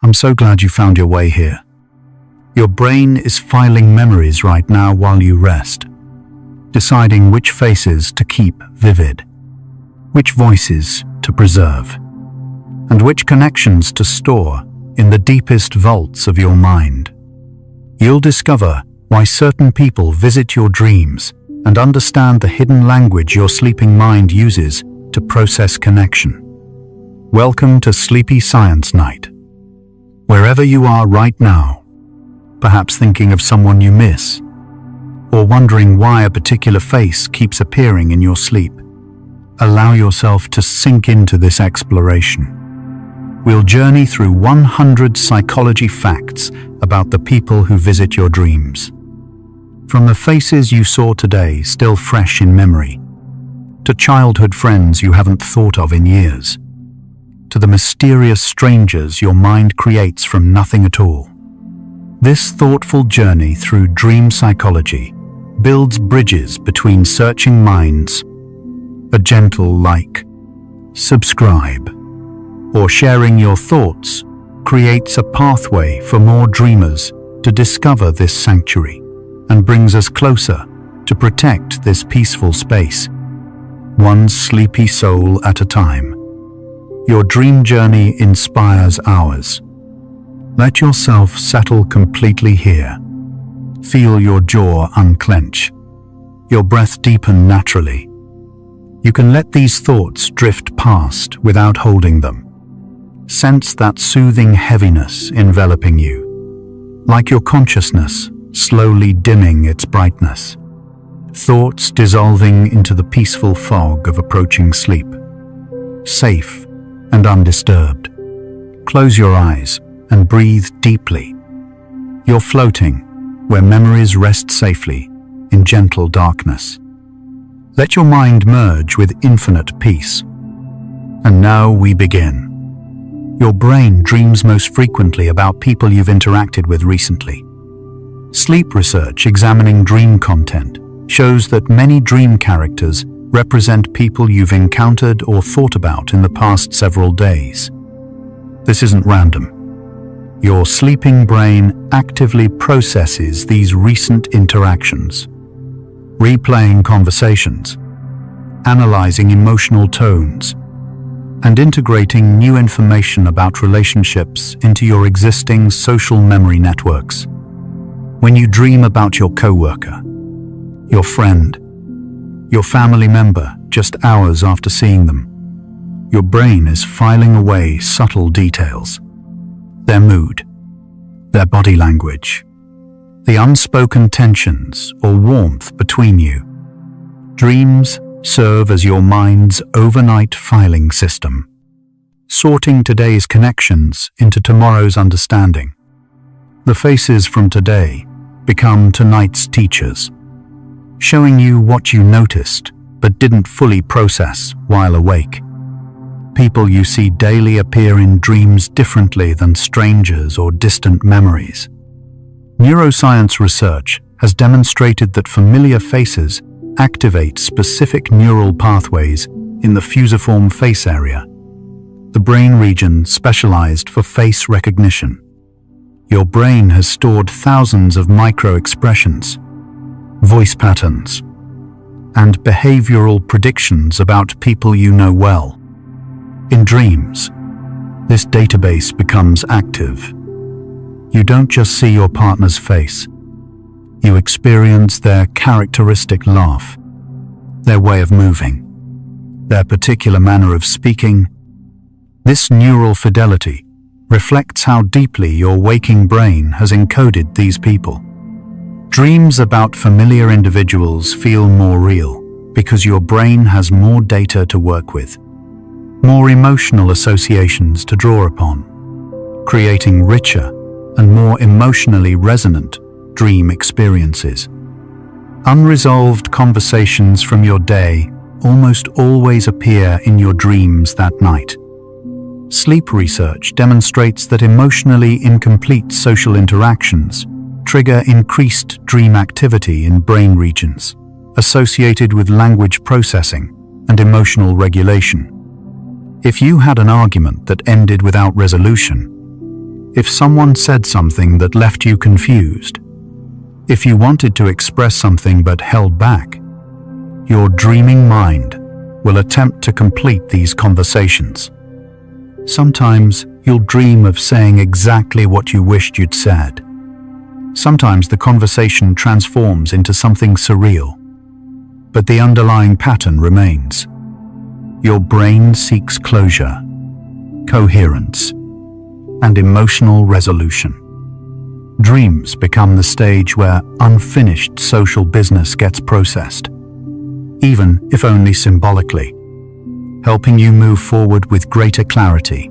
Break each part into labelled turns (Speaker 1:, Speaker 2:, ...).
Speaker 1: I'm so glad you found your way here. Your brain is filing memories right now while you rest, deciding which faces to keep vivid, which voices to preserve, and which connections to store in the deepest vaults of your mind. You'll discover why certain people visit your dreams and understand the hidden language your sleeping mind uses to process connection. Welcome to Sleepy Science Night. Wherever you are right now, perhaps thinking of someone you miss, or wondering why a particular face keeps appearing in your sleep, allow yourself to sink into this exploration. We'll journey through 100 psychology facts about the people who visit your dreams. From the faces you saw today still fresh in memory, to childhood friends you haven't thought of in years, to the mysterious strangers your mind creates from nothing at all. This thoughtful journey through dream psychology builds bridges between searching minds. A gentle like, subscribe, or sharing your thoughts creates a pathway for more dreamers to discover this sanctuary and brings us closer to protect this peaceful space, one sleepy soul at a time. Your dream journey inspires ours. Let yourself settle completely here. Feel your jaw unclench, your breath deepen naturally. You can let these thoughts drift past without holding them. Sense that soothing heaviness enveloping you, like your consciousness slowly dimming its brightness. Thoughts dissolving into the peaceful fog of approaching sleep. Safe and undisturbed. Close your eyes and breathe deeply. You're floating where memories rest safely in gentle darkness. Let your mind merge with infinite peace. And now we begin. Your brain dreams most frequently about people you've interacted with recently. Sleep research examining dream content shows that many dream characters represent people you've encountered or thought about in the past several days. This isn't random. Your sleeping brain actively processes these recent interactions, replaying conversations, analyzing emotional tones, and integrating new information about relationships into your existing social memory networks. When you dream about your coworker, your friend, your family member just hours after seeing them, your brain is filing away subtle details. Their mood, their body language, the unspoken tensions or warmth between you. Dreams serve as your mind's overnight filing system, sorting today's connections into tomorrow's understanding. The faces from today become tonight's teachers, showing you what you noticed but didn't fully process while awake. People you see daily appear in dreams differently than strangers or distant memories. Neuroscience research has demonstrated that familiar faces activate specific neural pathways in the fusiform face area, the brain region specialized for face recognition. Your brain has stored thousands of micro-expressions, voice patterns, and behavioral predictions about people you know well. In dreams, this database becomes active. You don't just see your partner's face. You experience their characteristic laugh, their way of moving, their particular manner of speaking. This neural fidelity reflects how deeply your waking brain has encoded these people. Dreams about familiar individuals feel more real because your brain has more data to work with, more emotional associations to draw upon, creating richer and more emotionally resonant dream experiences. Unresolved conversations from your day almost always appear in your dreams that night. Sleep research demonstrates that emotionally incomplete social interactions trigger increased dream activity in brain regions associated with language processing and emotional regulation. If you had an argument that ended without resolution, if someone said something that left you confused, if you wanted to express something but held back, your dreaming mind will attempt to complete these conversations. Sometimes you'll dream of saying exactly what you wished you'd said. Sometimes the conversation transforms into something surreal, but the underlying pattern remains. Your brain seeks closure, coherence, and emotional resolution. Dreams become the stage where unfinished social business gets processed, even if only symbolically, helping you move forward with greater clarity.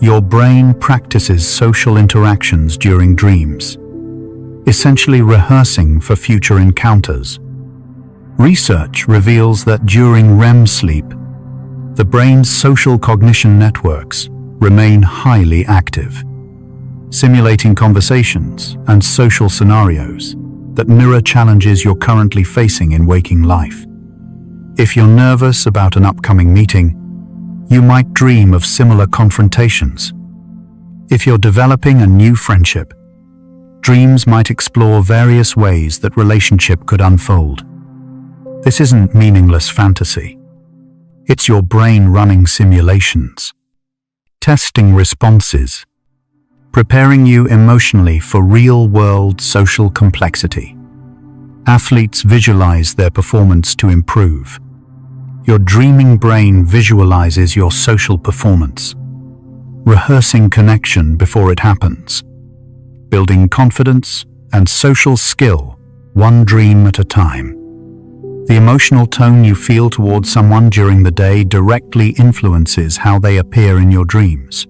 Speaker 1: Your brain practices social interactions during dreams, essentially rehearsing for future encounters. Research reveals that during REM sleep, the brain's social cognition networks remain highly active, simulating conversations and social scenarios that mirror challenges you're currently facing in waking life. If you're nervous about an upcoming meeting, you might dream of similar confrontations. If you're developing a new friendship, dreams might explore various ways that relationship could unfold. This isn't meaningless fantasy. It's your brain running simulations, testing responses, preparing you emotionally for real-world social complexity. Athletes visualize their performance to improve. Your dreaming brain visualizes your social performance, rehearsing connection before it happens, building confidence and social skill one dream at a time. The emotional tone you feel towards someone during the day directly influences how they appear in your dreams.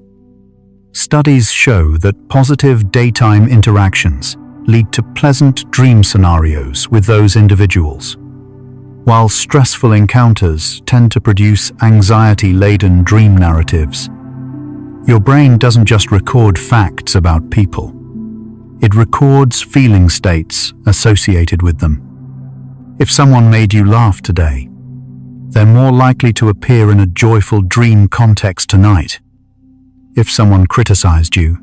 Speaker 1: Studies show that positive daytime interactions lead to pleasant dream scenarios with those individuals, while stressful encounters tend to produce anxiety-laden dream narratives. Your brain doesn't just record facts about people. It records feeling states associated with them. If someone made you laugh today, they're more likely to appear in a joyful dream context tonight. If someone criticized you,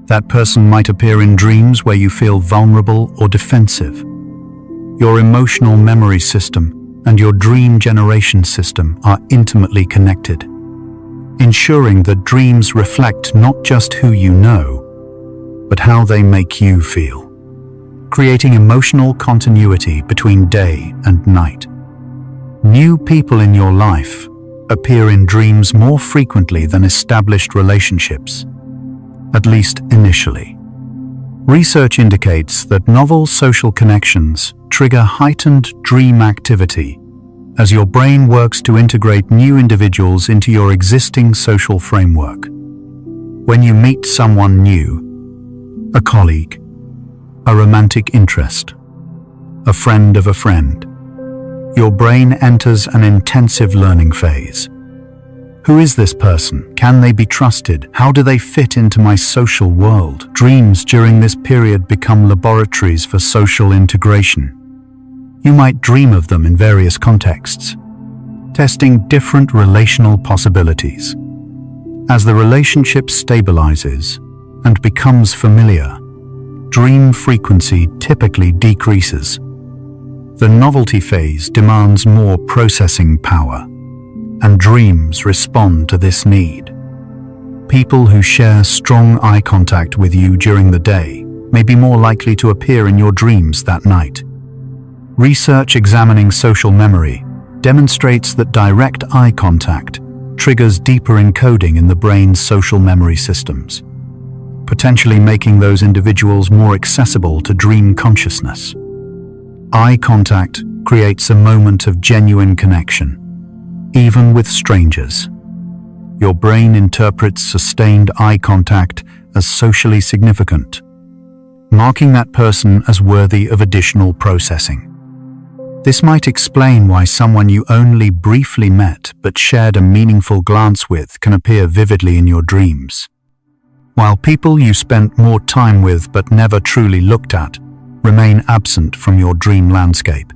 Speaker 1: that person might appear in dreams where you feel vulnerable or defensive. Your emotional memory system and your dream generation system are intimately connected, ensuring that dreams reflect not just who you know, but how they make you feel, creating emotional continuity between day and night. New people in your life appear in dreams more frequently than established relationships, at least initially. Research indicates that novel social connections trigger heightened dream activity as your brain works to integrate new individuals into your existing social framework. When you meet someone new, a colleague, a romantic interest, a friend of a friend, your brain enters an intensive learning phase. Who is this person? Can they be trusted? How do they fit into my social world? Dreams during this period become laboratories for social integration. You might dream of them in various contexts, testing different relational possibilities. As the relationship stabilizes and becomes familiar, dream frequency typically decreases. The novelty phase demands more processing power, and dreams respond to this need. People who share strong eye contact with you during the day may be more likely to appear in your dreams that night. Research examining social memory demonstrates that direct eye contact triggers deeper encoding in the brain's social memory systems, potentially making those individuals more accessible to dream consciousness. Eye contact creates a moment of genuine connection, even with strangers. Your brain interprets sustained eye contact as socially significant, marking that person as worthy of additional processing. This might explain why someone you only briefly met but shared a meaningful glance with can appear vividly in your dreams, while people you spent more time with but never truly looked at remain absent from your dream landscape.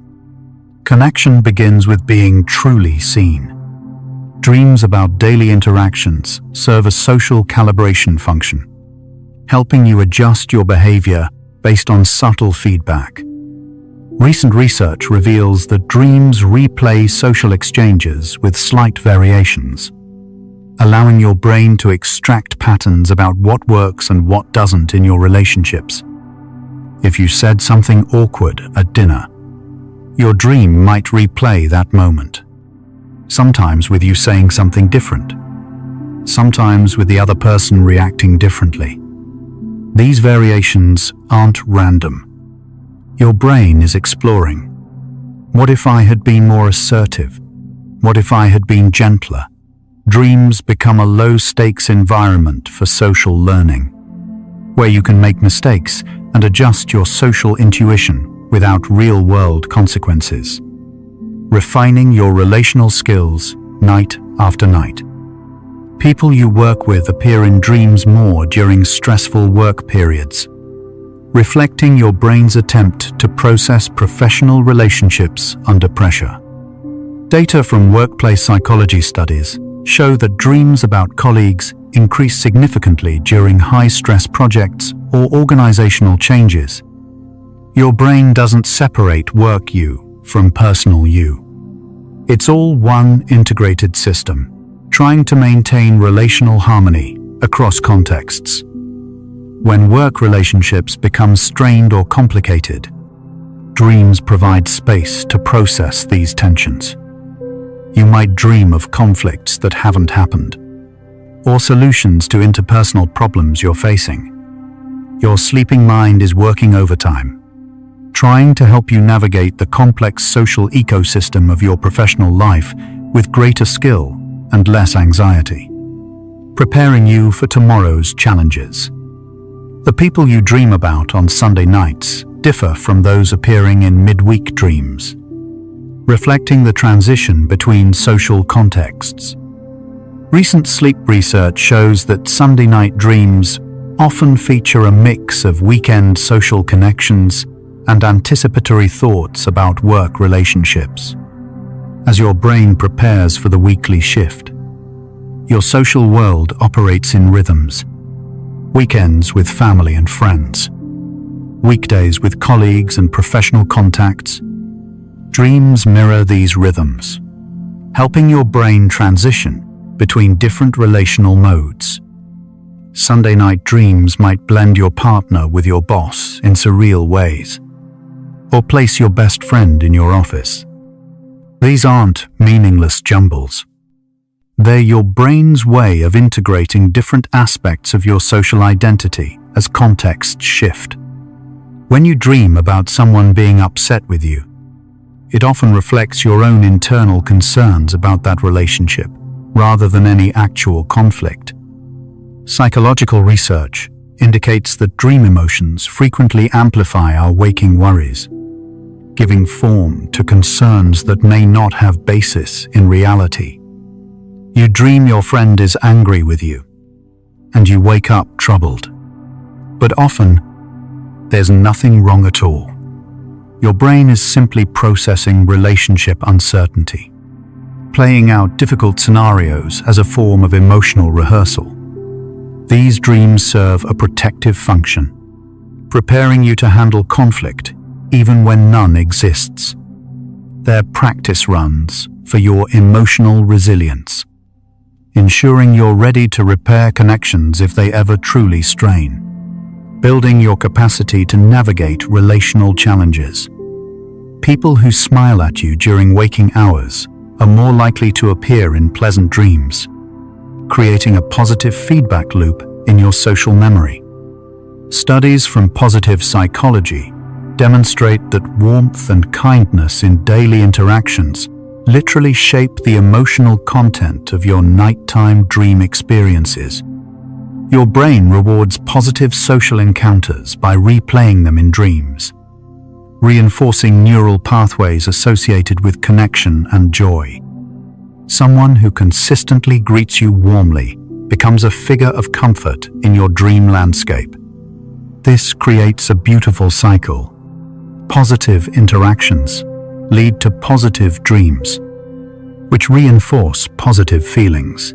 Speaker 1: Connection begins with being truly seen. Dreams about daily interactions serve a social calibration function, helping you adjust your behavior based on subtle feedback. Recent research reveals that dreams replay social exchanges with slight variations, allowing your brain to extract patterns about what works and what doesn't in your relationships. If you said something awkward at dinner, your dream might replay that moment, sometimes with you saying something different, sometimes with the other person reacting differently. These variations aren't random. Your brain is exploring. What if I had been more assertive? What if I had been gentler? Dreams become a low-stakes environment for social learning, where you can make mistakes and adjust your social intuition without real-world consequences, refining your relational skills night after night. People you work with appear in dreams more during stressful work periods, reflecting your brain's attempt to process professional relationships under pressure. Data from workplace psychology studies show that dreams about colleagues increase significantly during high-stress projects or organizational changes. Your brain doesn't separate work you from personal you. It's all one integrated system, trying to maintain relational harmony across contexts. When work relationships become strained or complicated, dreams provide space to process these tensions. You might dream of conflicts that haven't happened, or solutions to interpersonal problems you're facing. Your sleeping mind is working overtime, trying to help you navigate the complex social ecosystem of your professional life with greater skill and less anxiety, preparing you for tomorrow's challenges. The people you dream about on Sunday nights differ from those appearing in midweek dreams, reflecting the transition between social contexts. Recent sleep research shows that Sunday night dreams often feature a mix of weekend social connections and anticipatory thoughts about work relationships. As your brain prepares for the weekly shift, your social world operates in rhythms. Weekends with family and friends, weekdays with colleagues and professional contacts. Dreams mirror these rhythms, helping your brain transition between different relational modes. Sunday night dreams might blend your partner with your boss in surreal ways, or place your best friend in your office. These aren't meaningless jumbles. They're your brain's way of integrating different aspects of your social identity as contexts shift. When you dream about someone being upset with you, it often reflects your own internal concerns about that relationship, rather than any actual conflict. Psychological research indicates that dream emotions frequently amplify our waking worries, giving form to concerns that may not have basis in reality. You dream your friend is angry with you, and you wake up troubled. But often, there's nothing wrong at all. Your brain is simply processing relationship uncertainty, playing out difficult scenarios as a form of emotional rehearsal. These dreams serve a protective function, preparing you to handle conflict even when none exists. They're practice runs for your emotional resilience, ensuring you're ready to repair connections if they ever truly strain, building your capacity to navigate relational challenges. People who smile at you during waking hours are more likely to appear in pleasant dreams, creating a positive feedback loop in your social memory. Studies from positive psychology demonstrate that warmth and kindness in daily interactions literally shape the emotional content of your nighttime dream experiences. Your brain rewards positive social encounters by replaying them in dreams, reinforcing neural pathways associated with connection and joy. Someone who consistently greets you warmly becomes a figure of comfort in your dream landscape. This creates a beautiful cycle. Positive interactions lead to positive dreams, which reinforce positive feelings,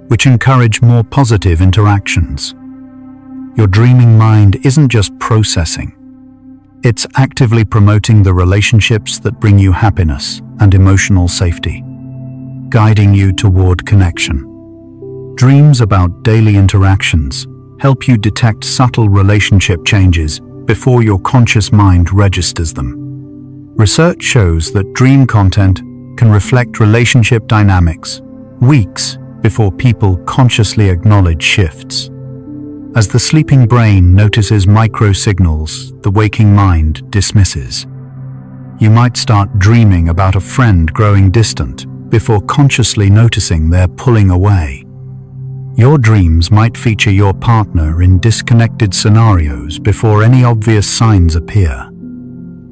Speaker 1: which encourage more positive interactions. Your dreaming mind isn't just processing. It's actively promoting the relationships that bring you happiness and emotional safety, guiding you toward connection. Dreams about daily interactions help you detect subtle relationship changes before your conscious mind registers them. Research shows that dream content can reflect relationship dynamics weeks before people consciously acknowledge shifts. As the sleeping brain notices micro-signals the waking mind dismisses. You might start dreaming about a friend growing distant before consciously noticing they're pulling away. Your dreams might feature your partner in disconnected scenarios before any obvious signs appear.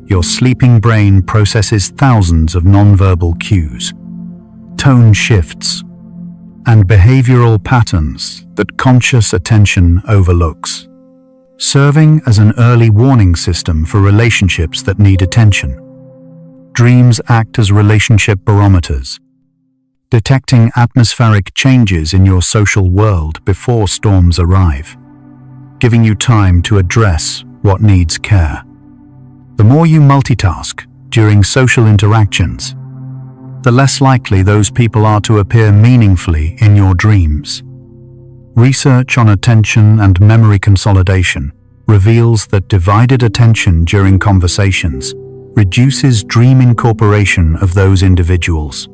Speaker 1: Your sleeping brain processes thousands of nonverbal cues, tone shifts, and behavioral patterns that conscious attention overlooks, serving as an early warning system for relationships that need attention. Dreams act as relationship barometers, detecting atmospheric changes in your social world before storms arrive, giving you time to address what needs care. The more you multitask during social interactions, the less likely those people are to appear meaningfully in your dreams. Research on attention and memory consolidation reveals that divided attention during conversations reduces dream incorporation of those individuals,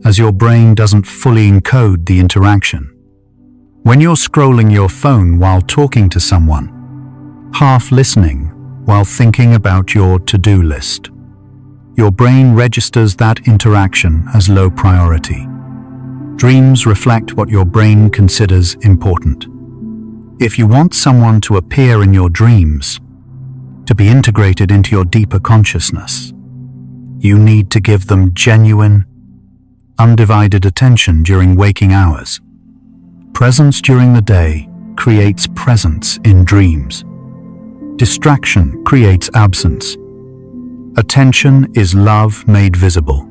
Speaker 1: as your brain doesn't fully encode the interaction. When you're scrolling your phone while talking to someone, half listening while thinking about your to-do list, your brain registers that interaction as low priority. Dreams reflect what your brain considers important. If you want someone to appear in your dreams, to be integrated into your deeper consciousness, you need to give them genuine, undivided attention during waking hours. Presence during the day creates presence in dreams. Distraction creates absence. Attention is love made visible.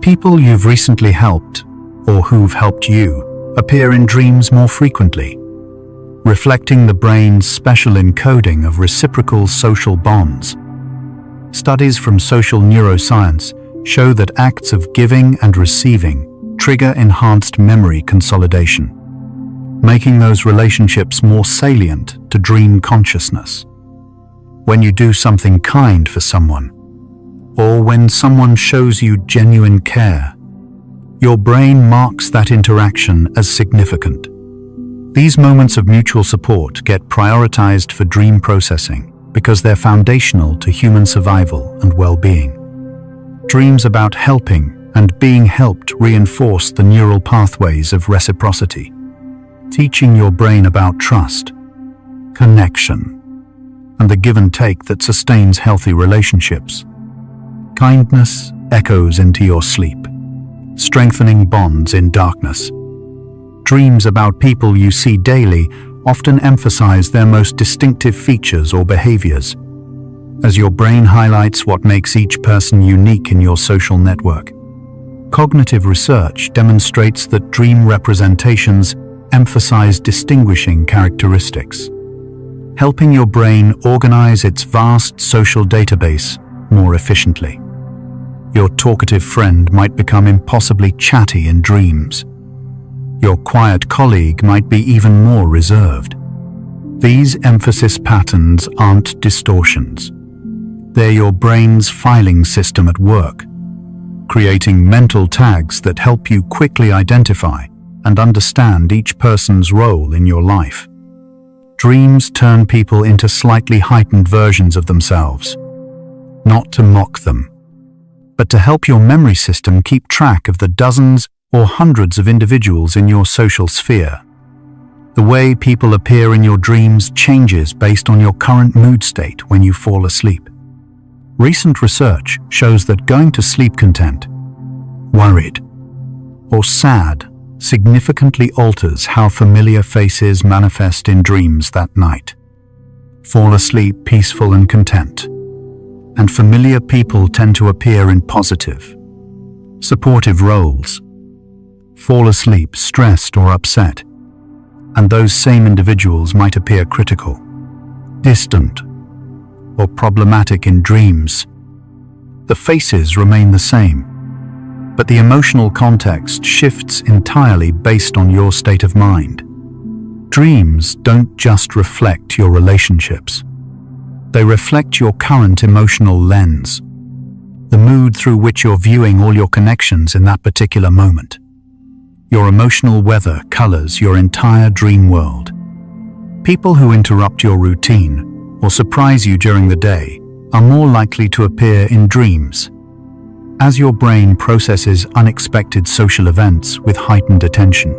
Speaker 1: People you've recently helped, or who've helped you, appear in dreams more frequently, reflecting the brain's special encoding of reciprocal social bonds. Studies from social neuroscience show that acts of giving and receiving trigger enhanced memory consolidation, making those relationships more salient to dream consciousness. When you do something kind for someone, or when someone shows you genuine care, your brain marks that interaction as significant. These moments of mutual support get prioritized for dream processing because they're foundational to human survival and well-being. Dreams about helping and being helped reinforce the neural pathways of reciprocity, teaching your brain about trust, connection, and the give and take that sustains healthy relationships. Kindness echoes into your sleep, strengthening bonds in darkness. Dreams about people you see daily often emphasize their most distinctive features or behaviors, as your brain highlights what makes each person unique in your social network. Cognitive research demonstrates that dream representations emphasize distinguishing characteristics, helping your brain organize its vast social database more efficiently. Your talkative friend might become impossibly chatty in dreams. Your quiet colleague might be even more reserved. These emphasis patterns aren't distortions. They're your brain's filing system at work, creating mental tags that help you quickly identify and understand each person's role in your life. Dreams turn people into slightly heightened versions of themselves, not to mock them, but to help your memory system keep track of the dozens or hundreds of individuals in your social sphere. The way people appear in your dreams changes based on your current mood state when you fall asleep. Recent research shows that going to sleep content, worried, or sad significantly alters how familiar faces manifest in dreams that night. Fall asleep peaceful and content, and familiar people tend to appear in positive, supportive roles. Fall asleep stressed or upset, and those same individuals might appear critical, distant, or problematic in dreams. The faces remain the same, but the emotional context shifts entirely based on your state of mind. Dreams don't just reflect your relationships. They reflect your current emotional lens, the mood through which you're viewing all your connections in that particular moment. Your emotional weather colors your entire dream world. People who interrupt your routine or surprise you during the day are more likely to appear in dreams. As your brain processes unexpected social events with heightened attention.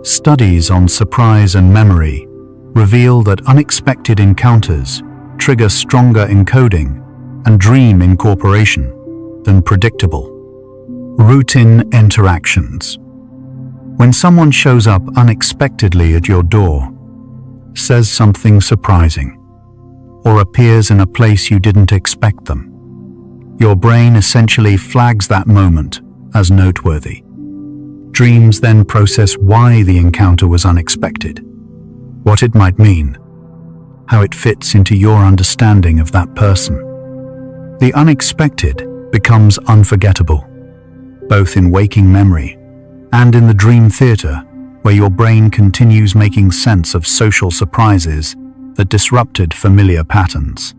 Speaker 1: Studies on surprise and memory reveal that unexpected encounters trigger stronger encoding and dream incorporation than predictable routine interactions. When someone shows up unexpectedly at your door, says something surprising, or appears in a place you didn't expect them, your brain essentially flags that moment as noteworthy. Dreams then process why the encounter was unexpected, what it might mean, how it fits into your understanding of that person. The unexpected becomes unforgettable, both in waking memory and in the dream theater, where your brain continues making sense of social surprises that disrupted familiar patterns.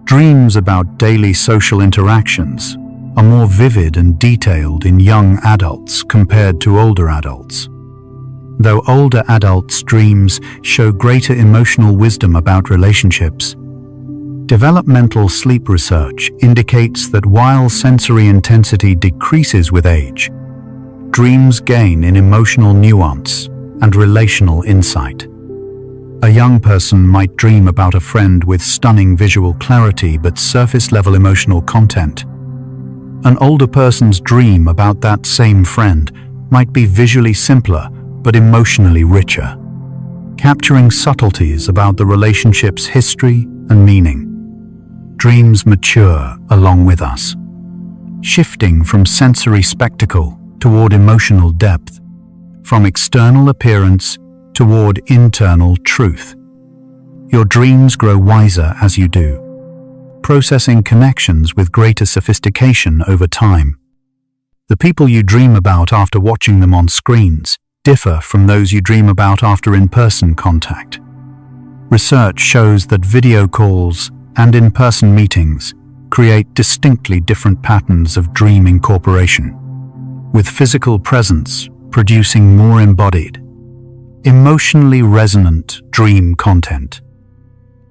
Speaker 1: Dreams about daily social interactions are more vivid and detailed in young adults compared to older adults. Though older adults' dreams show greater emotional wisdom about relationships, developmental sleep research indicates that while sensory intensity decreases with age, dreams gain in emotional nuance and relational insight. A young person might dream about a friend with stunning visual clarity but surface-level emotional content. An older person's dream about that same friend might be visually simpler but emotionally richer, capturing subtleties about the relationship's history and meaning. Dreams mature along with us, shifting from sensory spectacle toward emotional depth, from external appearance toward internal truth. Your dreams grow wiser as you do, processing connections with greater sophistication over time. The people you dream about after watching them on screens differ from those you dream about after in-person contact. Research shows that video calls and in-person meetings create distinctly different patterns of dream incorporation, with physical presence producing more embodied, emotionally resonant dream content.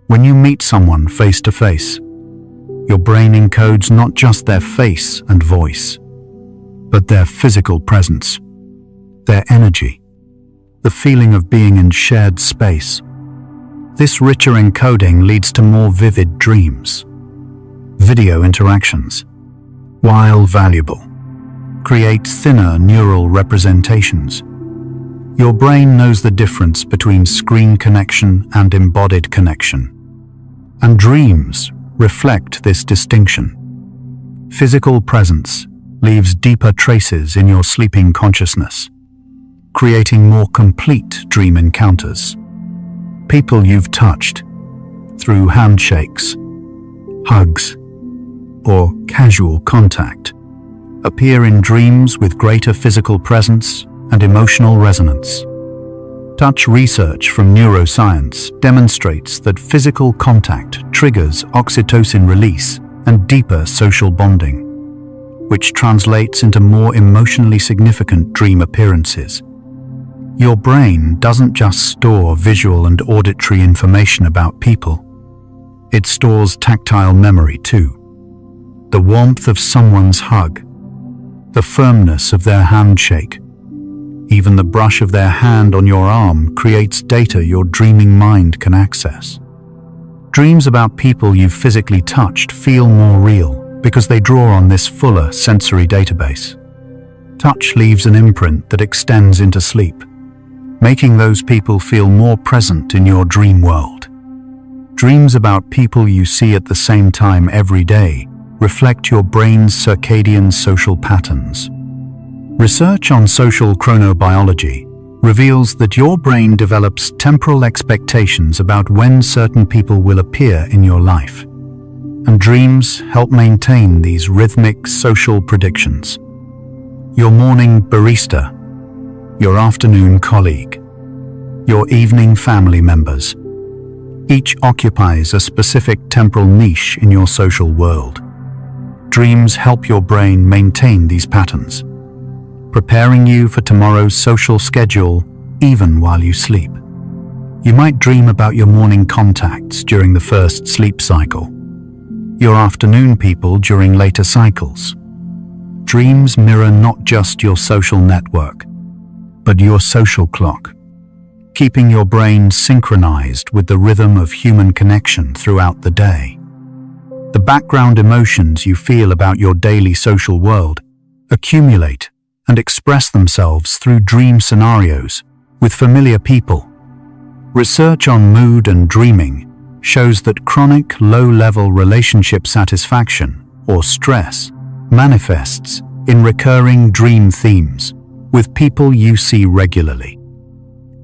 Speaker 1: When you meet someone face to face, your brain encodes not just their face and voice, but their physical presence, their energy, the feeling of being in shared space. This richer encoding leads to more vivid dreams. Video interactions, while valuable, create thinner neural representations. Your brain knows the difference between screen connection and embodied connection, and dreams reflect this distinction. Physical presence leaves deeper traces in your sleeping consciousness, creating more complete dream encounters. People you've touched through handshakes, hugs, or casual contact appear in dreams with greater physical presence and emotional resonance. Touch research from neuroscience demonstrates that physical contact triggers oxytocin release and deeper social bonding, which translates into more emotionally significant dream appearances. Your brain doesn't just store visual and auditory information about people. It stores tactile memory too. The warmth of someone's hug, the firmness of their handshake, even the brush of their hand on your arm creates data your dreaming mind can access. Dreams about people you've physically touched feel more real because they draw on this fuller sensory database. Touch leaves an imprint that extends into sleep, making those people feel more present in your dream world. Dreams about people you see at the same time every day reflect your brain's circadian social patterns. Research on social chronobiology reveals that your brain develops temporal expectations about when certain people will appear in your life. And dreams help maintain these rhythmic social predictions. Your morning barista, your afternoon colleague, your evening family members. Each occupies a specific temporal niche in your social world. Dreams help your brain maintain these patterns, preparing you for tomorrow's social schedule even while you sleep. You might dream about your morning contacts during the first sleep cycle, your afternoon people during later cycles. Dreams mirror not just your social network, but your social clock, keeping your brain synchronized with the rhythm of human connection throughout the day. The background emotions you feel about your daily social world accumulate and express themselves through dream scenarios with familiar people. Research on mood and dreaming shows that chronic low-level relationship satisfaction, or stress, manifests in recurring dream themes with people you see regularly.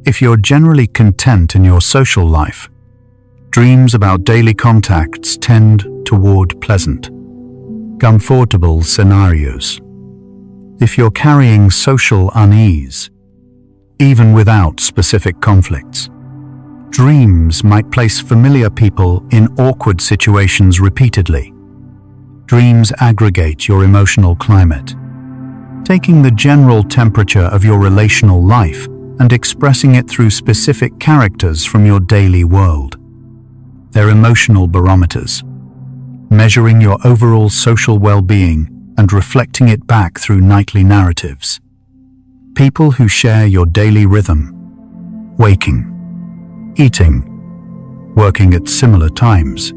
Speaker 1: If you're generally content in your social life, dreams about daily contacts tend toward pleasant, comfortable scenarios. If you're carrying social unease, even without specific conflicts, dreams might place familiar people in awkward situations repeatedly. Dreams aggregate your emotional climate, taking the general temperature of your relational life and expressing it through specific characters from your daily world. They're emotional barometers, measuring your overall social well-being and reflecting it back through nightly narratives. People who share your daily rhythm, waking, eating, working at similar times,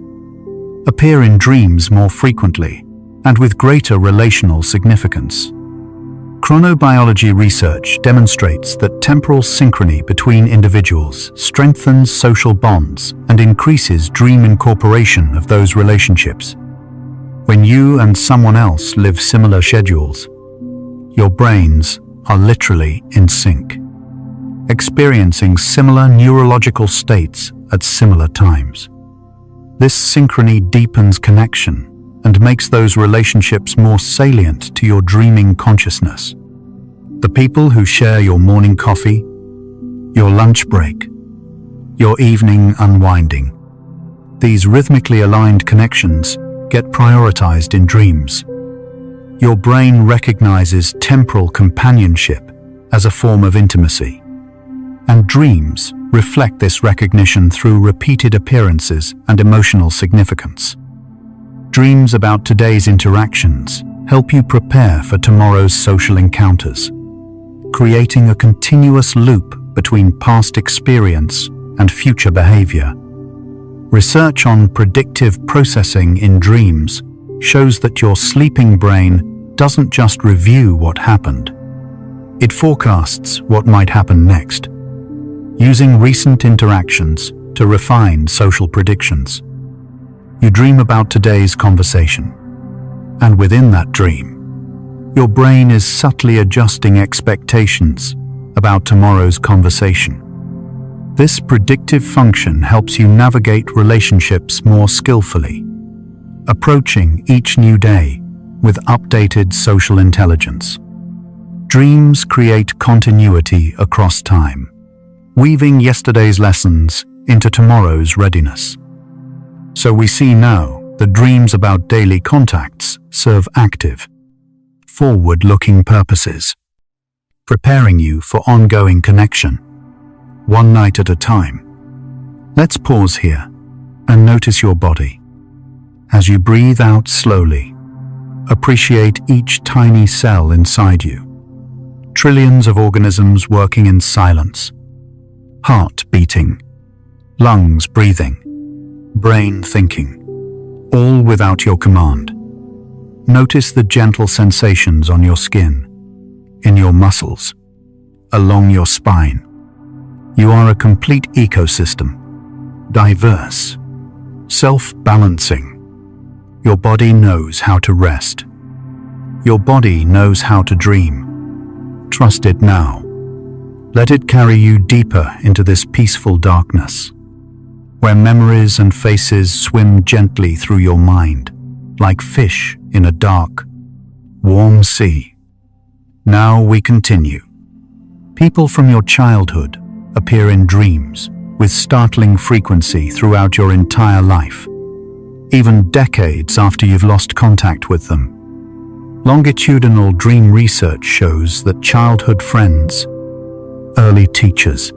Speaker 1: appear in dreams more frequently and with greater relational significance. Chronobiology research demonstrates that temporal synchrony between individuals strengthens social bonds and increases dream incorporation of those relationships. When you and someone else live similar schedules, your brains are literally in sync, experiencing similar neurological states at similar times. This synchrony deepens connection and makes those relationships more salient to your dreaming consciousness. The people who share your morning coffee, your lunch break, your evening unwinding. These rhythmically aligned connections get prioritized in dreams. Your brain recognizes temporal companionship as a form of intimacy, and dreams reflect this recognition through repeated appearances and emotional significance. Dreams about today's interactions help you prepare for tomorrow's social encounters, creating a continuous loop between past experience and future behavior. Research on predictive processing in dreams shows that your sleeping brain doesn't just review what happened. It forecasts what might happen next, using recent interactions to refine social predictions. You dream about today's conversation, and within that dream, your brain is subtly adjusting expectations about tomorrow's conversation. This predictive function helps you navigate relationships more skillfully, approaching each new day with updated social intelligence. Dreams create continuity across time, weaving yesterday's lessons into tomorrow's readiness. So we see now that dreams about daily contacts serve active, forward-looking purposes, preparing you for ongoing connection, one night at a time. Let's pause here and notice your body. As you breathe out slowly, appreciate each tiny cell inside you. Trillions of organisms working in silence. Heart beating, lungs breathing, brain thinking, all without your command. Notice the gentle sensations on your skin, in your muscles, along your spine. You are a complete ecosystem, diverse, self-balancing. Your body knows how to rest. Your body knows how to dream. Trust it now. Let it carry you deeper into this peaceful darkness, where memories and faces swim gently through your mind, like fish in a dark, warm sea. Now we continue. People from your childhood appear in dreams with startling frequency throughout your entire life, even decades after you've lost contact with them. Longitudinal dream research shows that childhood friends, early teachers,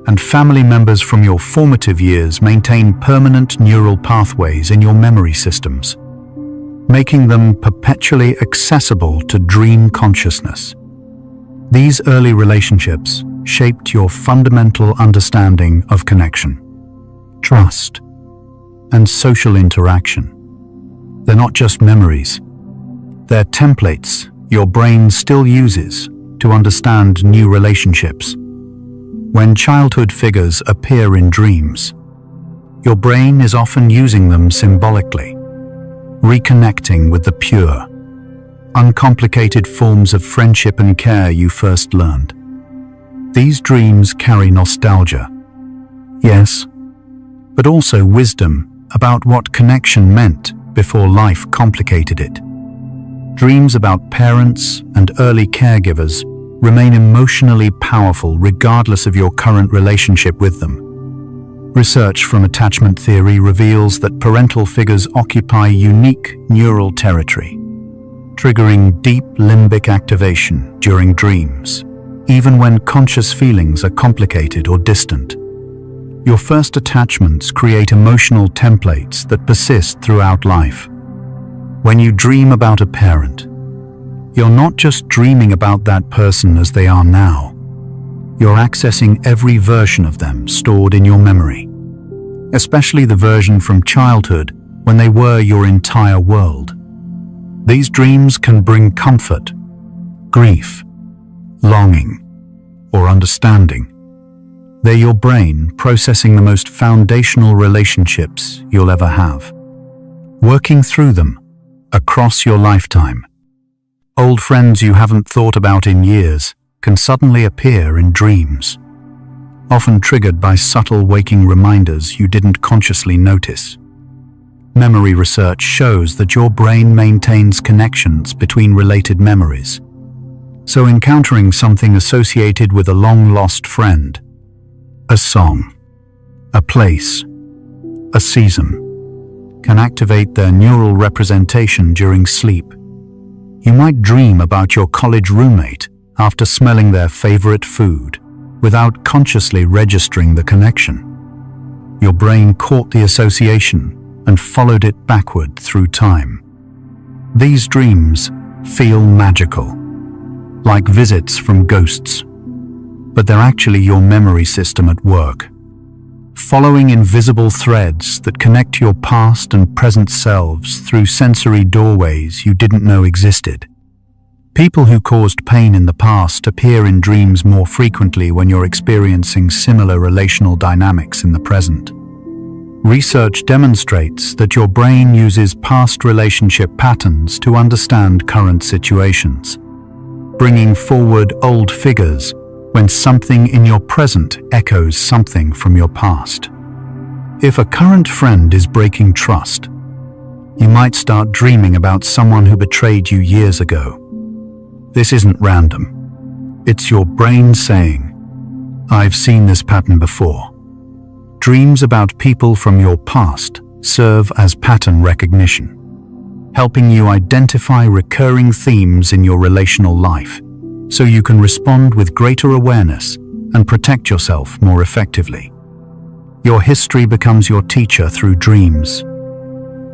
Speaker 1: and family members from your formative years maintain permanent neural pathways in your memory systems, making them perpetually accessible to dream consciousness. These early relationships shaped your fundamental understanding of connection, trust, and social interaction. They're not just memories. They're templates your brain still uses to understand new relationships. When childhood figures appear in dreams, your brain is often using them symbolically, reconnecting with the pure, uncomplicated forms of friendship and care you first learned. These dreams carry nostalgia, yes, but also wisdom about what connection meant before life complicated it. Dreams about parents and early caregivers remain emotionally powerful regardless of your current relationship with them. Research from attachment theory reveals that parental figures occupy unique neural territory, triggering deep limbic activation during dreams, even when conscious feelings are complicated or distant. Your first attachments create emotional templates that persist throughout life. When you dream about a parent, you're not just dreaming about that person as they are now. You're accessing every version of them stored in your memory, especially the version from childhood when they were your entire world. These dreams can bring comfort, grief, longing, or understanding. They're your brain processing the most foundational relationships you'll ever have, working through them across your lifetime. Old friends you haven't thought about in years can suddenly appear in dreams, often triggered by subtle waking reminders you didn't consciously notice. Memory research shows that your brain maintains connections between related memories. So encountering something associated with a long-lost friend, a song, a place, a season, can activate their neural representation during sleep. You might dream about your college roommate after smelling their favorite food without consciously registering the connection. Your brain caught the association and followed it backward through time. These dreams feel magical, like visits from ghosts, but they're actually your memory system at work, following invisible threads that connect your past and present selves through sensory doorways you didn't know existed. People who caused pain in the past appear in dreams more frequently when you're experiencing similar relational dynamics in the present. Research demonstrates that your brain uses past relationship patterns to understand current situations, bringing forward old figures when something in your present echoes something from your past. If a current friend is breaking trust, you might start dreaming about someone who betrayed you years ago. This isn't random. It's your brain saying, "I've seen this pattern before." Dreams about people from your past serve as pattern recognition, helping you identify recurring themes in your relational life, so you can respond with greater awareness and protect yourself more effectively. Your history becomes your teacher through dreams.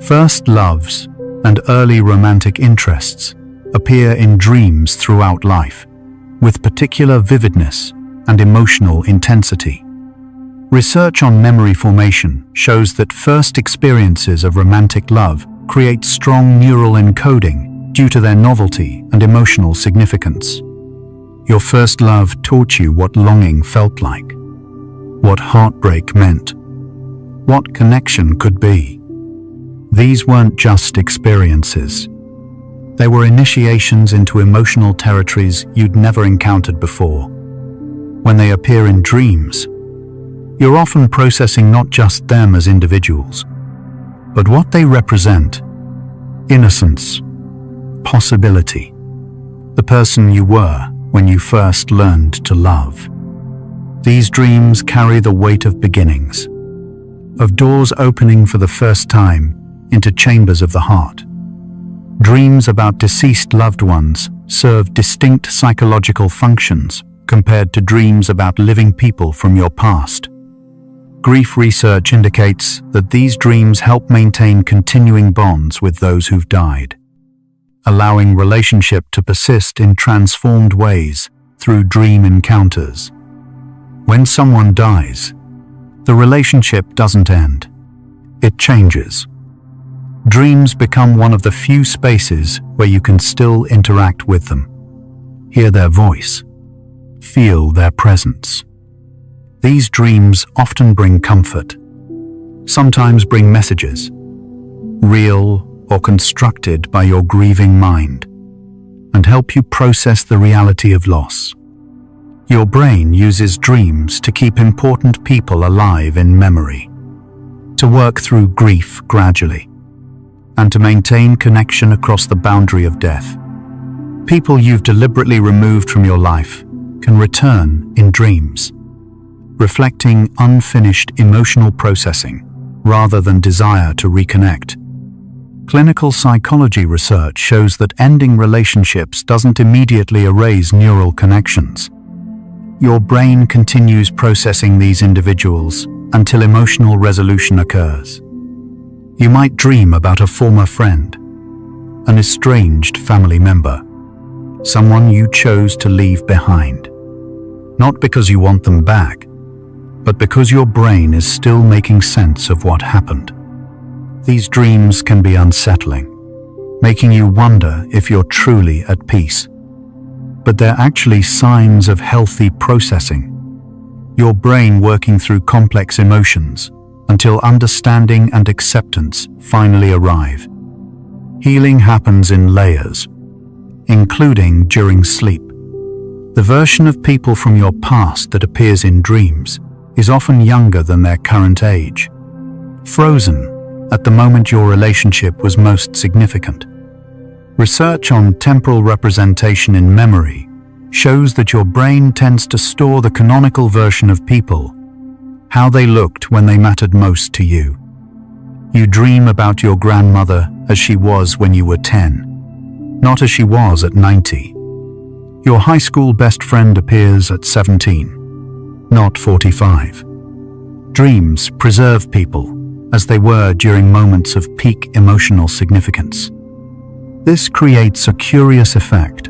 Speaker 1: First loves and early romantic interests appear in dreams throughout life, with particular vividness and emotional intensity. Research on memory formation shows that first experiences of romantic love create strong neural encoding due to their novelty and emotional significance. Your first love taught you what longing felt like, what heartbreak meant, what connection could be. These weren't just experiences. They were initiations into emotional territories you'd never encountered before. When they appear in dreams, you're often processing not just them as individuals, but what they represent: innocence, possibility, the person you were when you first learned to love. These dreams carry the weight of beginnings, of doors opening for the first time into chambers of the heart. Dreams about deceased loved ones serve distinct psychological functions compared to dreams about living people from your past. Grief research indicates that these dreams help maintain continuing bonds with those who've died, allowing relationship to persist in transformed ways through dream encounters. When someone dies, the relationship doesn't end. It changes. Dreams become one of the few spaces where you can still interact with them, hear their voice, feel their presence. These dreams often bring comfort, sometimes bring messages, real or constructed by your grieving mind, and help you process the reality of loss. Your brain uses dreams to keep important people alive in memory, to work through grief gradually, and to maintain connection across the boundary of death. People you've deliberately removed from your life can return in dreams, reflecting unfinished emotional processing rather than desire to reconnect. Clinical psychology research shows that ending relationships doesn't immediately erase neural connections. Your brain continues processing these individuals until emotional resolution occurs. You might dream about a former friend, an estranged family member, someone you chose to leave behind. Not because you want them back, but because your brain is still making sense of what happened. These dreams can be unsettling, making you wonder if you're truly at peace. But they're actually signs of healthy processing, your brain working through complex emotions until understanding and acceptance finally arrive. Healing happens in layers, including during sleep. The version of people from your past that appears in dreams is often younger than their current age, frozen at the moment your relationship was most significant. Research on temporal representation in memory shows that your brain tends to store the canonical version of people, how they looked when they mattered most to you. You dream about your grandmother as she was when you were 10, not as she was at 90. Your high school best friend appears at 17, not 45. Dreams preserve people as they were during moments of peak emotional significance. This creates a curious effect.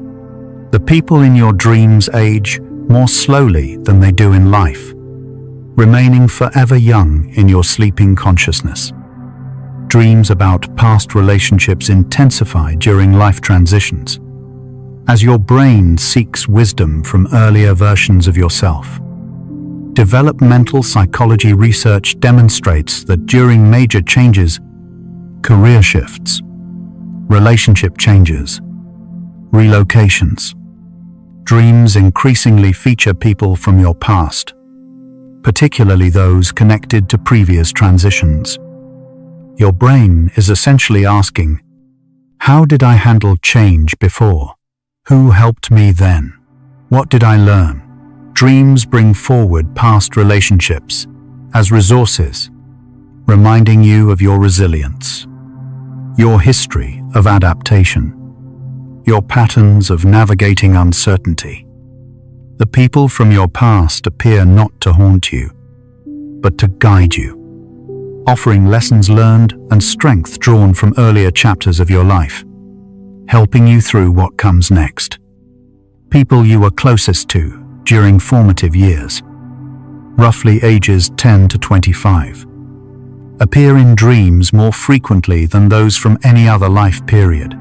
Speaker 1: The people in your dreams age more slowly than they do in life, remaining forever young in your sleeping consciousness. Dreams about past relationships intensify during life transitions, as your brain seeks wisdom from earlier versions of yourself. Developmental psychology research demonstrates that during major changes, career shifts, relationship changes, relocations, dreams increasingly feature people from your past, particularly those connected to previous transitions. Your brain is essentially asking, how did I handle change before? Who helped me then? What did I learn? Dreams bring forward past relationships as resources, reminding you of your resilience, your history of adaptation, your patterns of navigating uncertainty. The people from your past appear not to haunt you, but to guide you, offering lessons learned and strength drawn from earlier chapters of your life, helping you through what comes next. People you were closest to during formative years, roughly ages 10 to 25, appear in dreams more frequently than those from any other life period.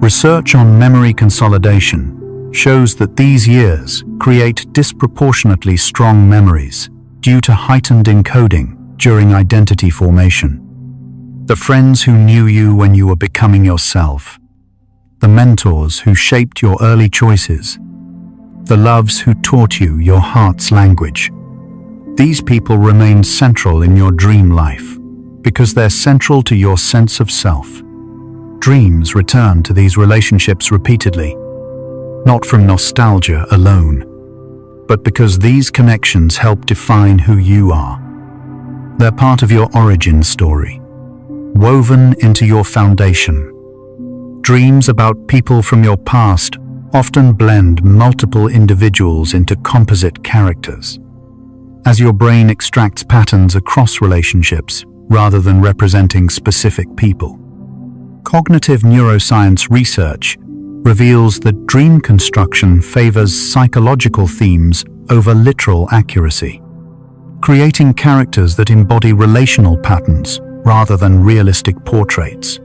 Speaker 1: Research on memory consolidation shows that these years create disproportionately strong memories due to heightened encoding during identity formation. The friends who knew you when you were becoming yourself, the mentors who shaped your early choices, the loves who taught you your heart's language. These people remain central in your dream life because they're central to your sense of self. Dreams return to these relationships repeatedly, not from nostalgia alone, but because these connections help define who you are. They're part of your origin story, woven into your foundation. Dreams about people from your past often blend multiple individuals into composite characters, as your brain extracts patterns across relationships rather than representing specific people. Cognitive neuroscience research reveals that dream construction favors psychological themes over literal accuracy, creating characters that embody relational patterns rather than realistic portraits.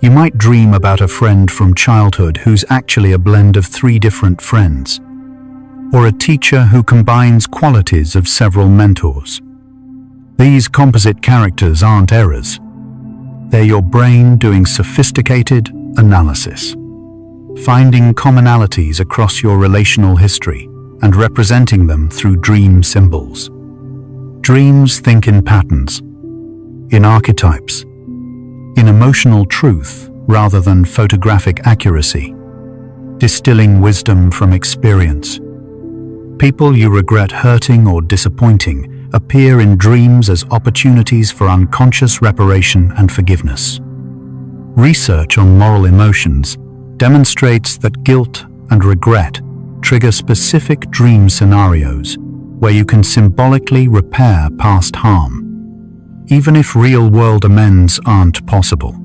Speaker 1: You might dream about a friend from childhood who's actually a blend of 3 different friends, or a teacher who combines qualities of several mentors. These composite characters aren't errors. They're your brain doing sophisticated analysis, finding commonalities across your relational history and representing them through dream symbols. Dreams think in patterns, in archetypes, in emotional truth rather than photographic accuracy, distilling wisdom from experience. People you regret hurting or disappointing appear in dreams as opportunities for unconscious reparation and forgiveness. Research on moral emotions demonstrates that guilt and regret trigger specific dream scenarios where you can symbolically repair past harm, even if real-world amends aren't possible.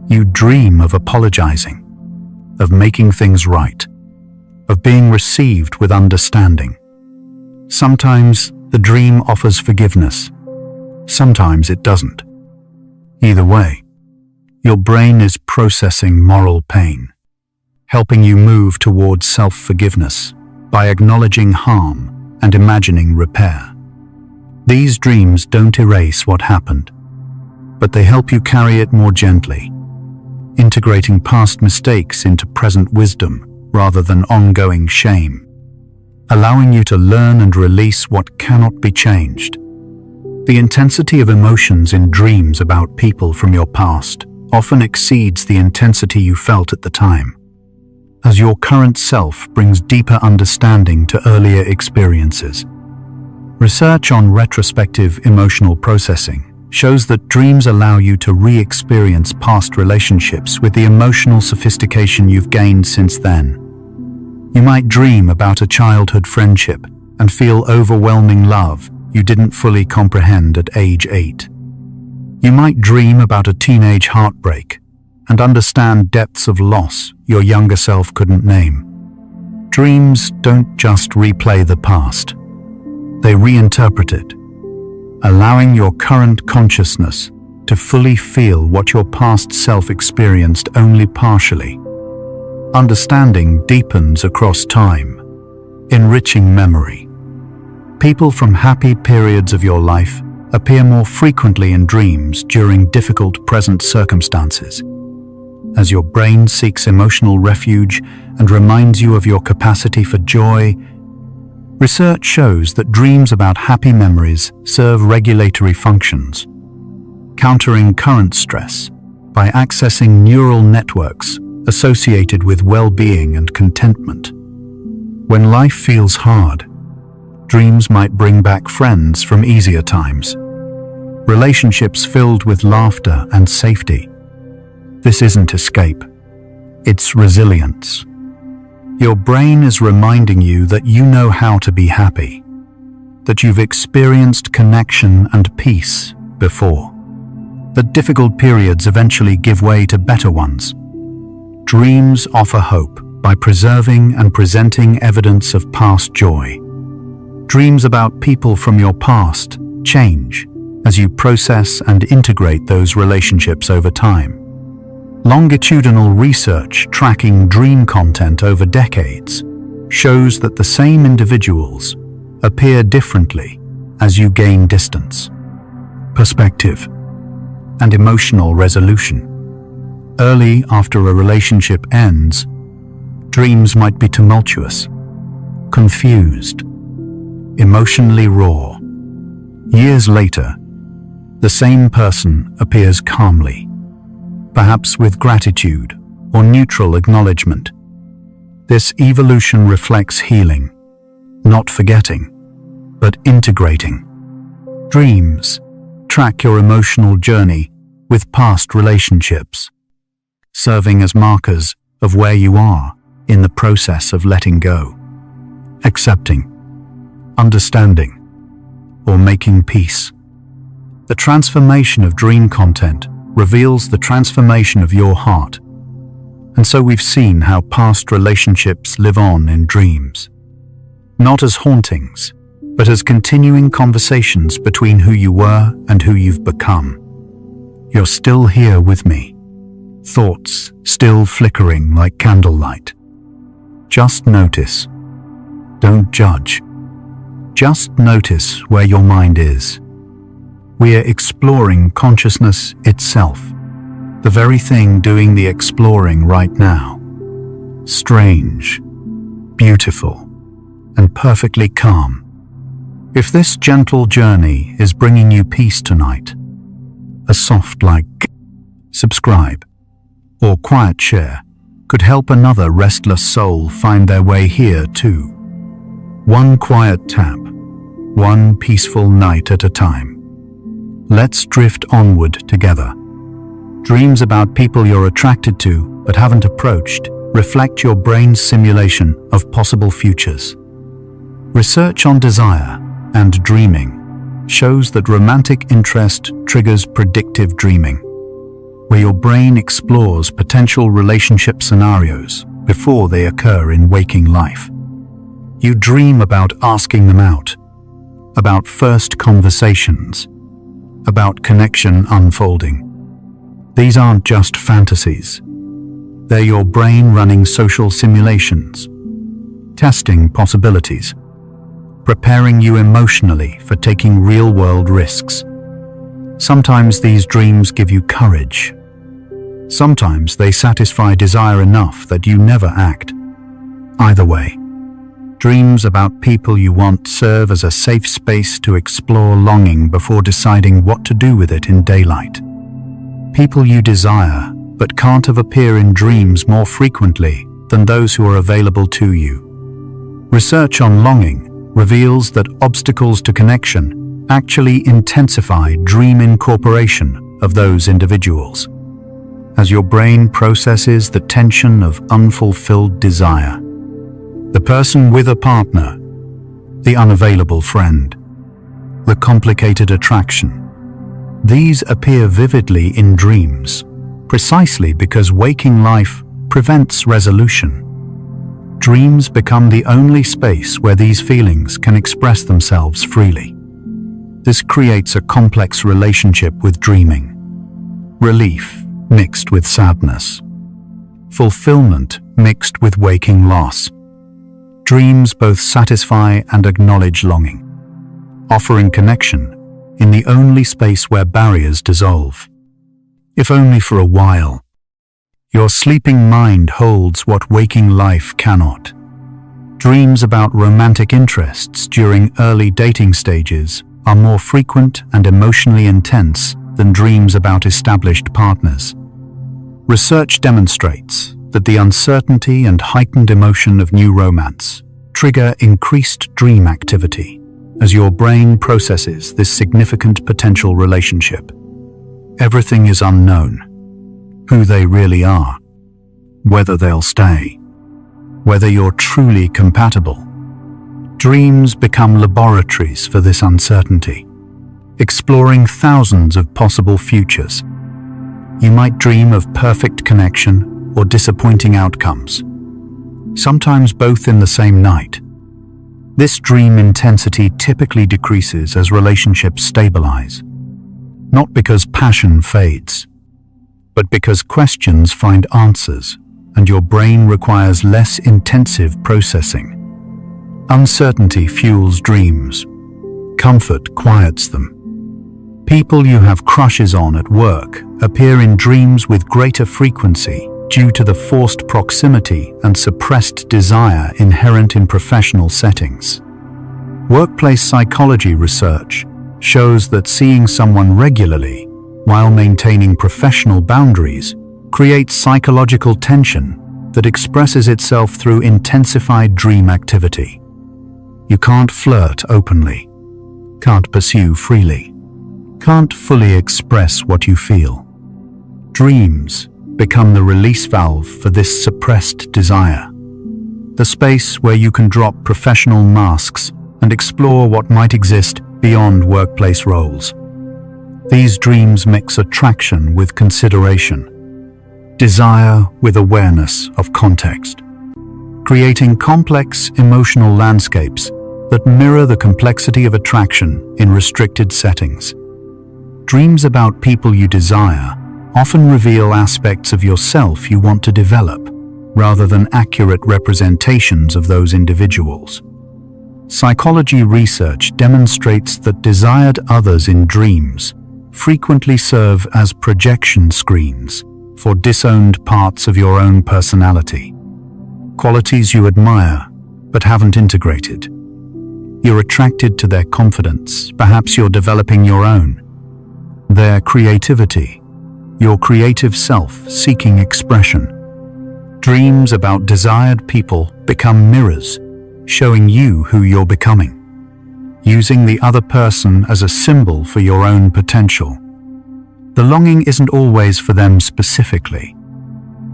Speaker 1: You dream of apologizing, of making things right, of being received with understanding. Sometimes the dream offers forgiveness, sometimes it doesn't. Either way, your brain is processing moral pain, helping you move towards self-forgiveness by acknowledging harm and imagining repair. These dreams don't erase what happened, but they help you carry it more gently, integrating past mistakes into present wisdom rather than ongoing shame, allowing you to learn and release what cannot be changed. The intensity of emotions in dreams about people from your past often exceeds the intensity you felt at the time, as your current self brings deeper understanding to earlier experiences. Research on retrospective emotional processing shows that dreams allow you to re-experience past relationships with the emotional sophistication you've gained since then. You might dream about a childhood friendship and feel overwhelming love you didn't fully comprehend at age 8. You might dream about a teenage heartbreak and understand depths of loss your younger self couldn't name. Dreams don't just replay the past. They reinterpret it, allowing your current consciousness to fully feel what your past self experienced only partially. Understanding deepens across time, enriching memory. People from happy periods of your life appear more frequently in dreams during difficult present circumstances, as your brain seeks emotional refuge and reminds you of your capacity for joy. Research shows that dreams about happy memories serve regulatory functions, countering current stress by accessing neural networks associated with well-being and contentment. When life feels hard, dreams might bring back friends from easier times, relationships filled with laughter and safety. This isn't escape, it's resilience. Your brain is reminding you that you know how to be happy, that you've experienced connection and peace before, that difficult periods eventually give way to better ones. Dreams offer hope by preserving and presenting evidence of past joy. Dreams about people from your past change as you process and integrate those relationships over time. Longitudinal research tracking dream content over decades shows that the same individuals appear differently as you gain distance, perspective, and emotional resolution. Early after a relationship ends, dreams might be tumultuous, confused, emotionally raw. Years later, the same person appears calmly, perhaps with gratitude or neutral acknowledgement. This evolution reflects healing, not forgetting, but integrating. Dreams track your emotional journey with past relationships, serving as markers of where you are in the process of letting go, accepting, understanding, or making peace. The transformation of dream content reveals the transformation of your heart. And so we've seen how past relationships live on in dreams, not as hauntings, but as continuing conversations between who you were and who you've become. You're still here with me, thoughts still flickering like candlelight. Just notice. Don't judge. Just notice where your mind is. We're exploring consciousness itself, the very thing doing the exploring right now. Strange, beautiful, and perfectly calm. If this gentle journey is bringing you peace tonight, a soft like subscribe or quiet share could help another restless soul find their way here too. One quiet tap, one peaceful night at a time. Let's drift onward together. Dreams about people you're attracted to but haven't approached reflect your brain's simulation of possible futures. Research on desire and dreaming shows that romantic interest triggers predictive dreaming, where your brain explores potential relationship scenarios before they occur in waking life. You dream about asking them out, about first conversations, about connection unfolding. These aren't just fantasies. They're your brain running social simulations, testing possibilities, preparing you emotionally for taking real-world risks. Sometimes these dreams give you courage. Sometimes they satisfy desire enough that you never act. Either way, dreams about people you want serve as a safe space to explore longing before deciding what to do with it in daylight. People you desire but can't have appear in dreams more frequently than those who are available to you. Research on longing reveals that obstacles to connection actually intensify dream incorporation of those individuals. As your brain processes the tension of unfulfilled desire, the person with a partner, the unavailable friend, the complicated attraction, these appear vividly in dreams, precisely because waking life prevents resolution. Dreams become the only space where these feelings can express themselves freely. This creates a complex relationship with dreaming. Relief mixed with sadness. Fulfillment mixed with waking loss. Dreams both satisfy and acknowledge longing, offering connection in the only space where barriers dissolve. If only for a while. Your sleeping mind holds what waking life cannot. Dreams about romantic interests during early dating stages are more frequent and emotionally intense than dreams about established partners. Research demonstrates that the uncertainty and heightened emotion of new romance trigger increased dream activity as your brain processes this significant potential relationship. Everything is unknown. Who they really are, whether they'll stay, whether you're truly compatible. Dreams become laboratories for this uncertainty, exploring thousands of possible futures. You might dream of perfect connection or disappointing outcomes, sometimes both in the same night. This dream intensity typically decreases as relationships stabilize, not because passion fades, but because questions find answers and your brain requires less intensive processing. Uncertainty fuels dreams. Comfort quiets them. People you have crushes on at work appear in dreams with greater frequency, due to the forced proximity and suppressed desire inherent in professional settings. Workplace psychology research shows that seeing someone regularly, while maintaining professional boundaries, creates psychological tension that expresses itself through intensified dream activity. You can't flirt openly, can't pursue freely, can't fully express what you feel. Dreams become the release valve for this suppressed desire, the space where you can drop professional masks and explore what might exist beyond workplace roles. These dreams mix attraction with consideration, desire with awareness of context, creating complex emotional landscapes that mirror the complexity of attraction in restricted settings. Dreams about people you desire often reveal aspects of yourself you want to develop, rather than accurate representations of those individuals. Psychology research demonstrates that desired others in dreams frequently serve as projection screens for disowned parts of your own personality, qualities you admire but haven't integrated. You're attracted to their confidence, perhaps you're developing your own. Their creativity, your creative self seeking expression. Dreams about desired people become mirrors, showing you who you're becoming, using the other person as a symbol for your own potential. The longing isn't always for them specifically.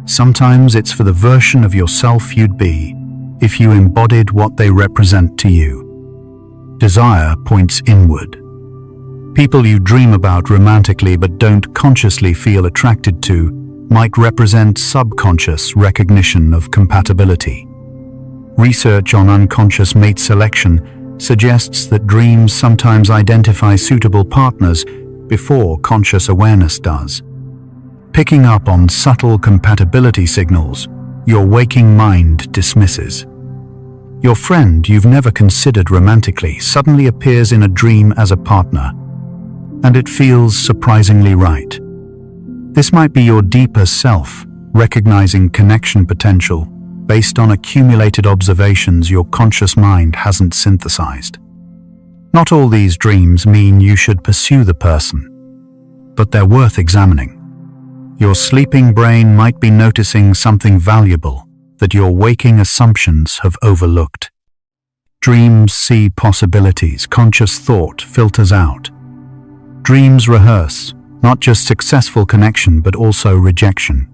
Speaker 1: Sometimes it's for the version of yourself you'd be if you embodied what they represent to you. Desire points inward. People you dream about romantically but don't consciously feel attracted to might represent subconscious recognition of compatibility. Research on unconscious mate selection suggests that dreams sometimes identify suitable partners before conscious awareness does. Picking up on subtle compatibility signals your waking mind dismisses. Your friend you've never considered romantically suddenly appears in a dream as a partner, and it feels surprisingly right. This might be your deeper self, recognizing connection potential based on accumulated observations your conscious mind hasn't synthesized. Not all these dreams mean you should pursue the person, but they're worth examining. Your sleeping brain might be noticing something valuable that your waking assumptions have overlooked. Dreams see possibilities, conscious thought filters out. Dreams rehearse not just successful connection but also rejection,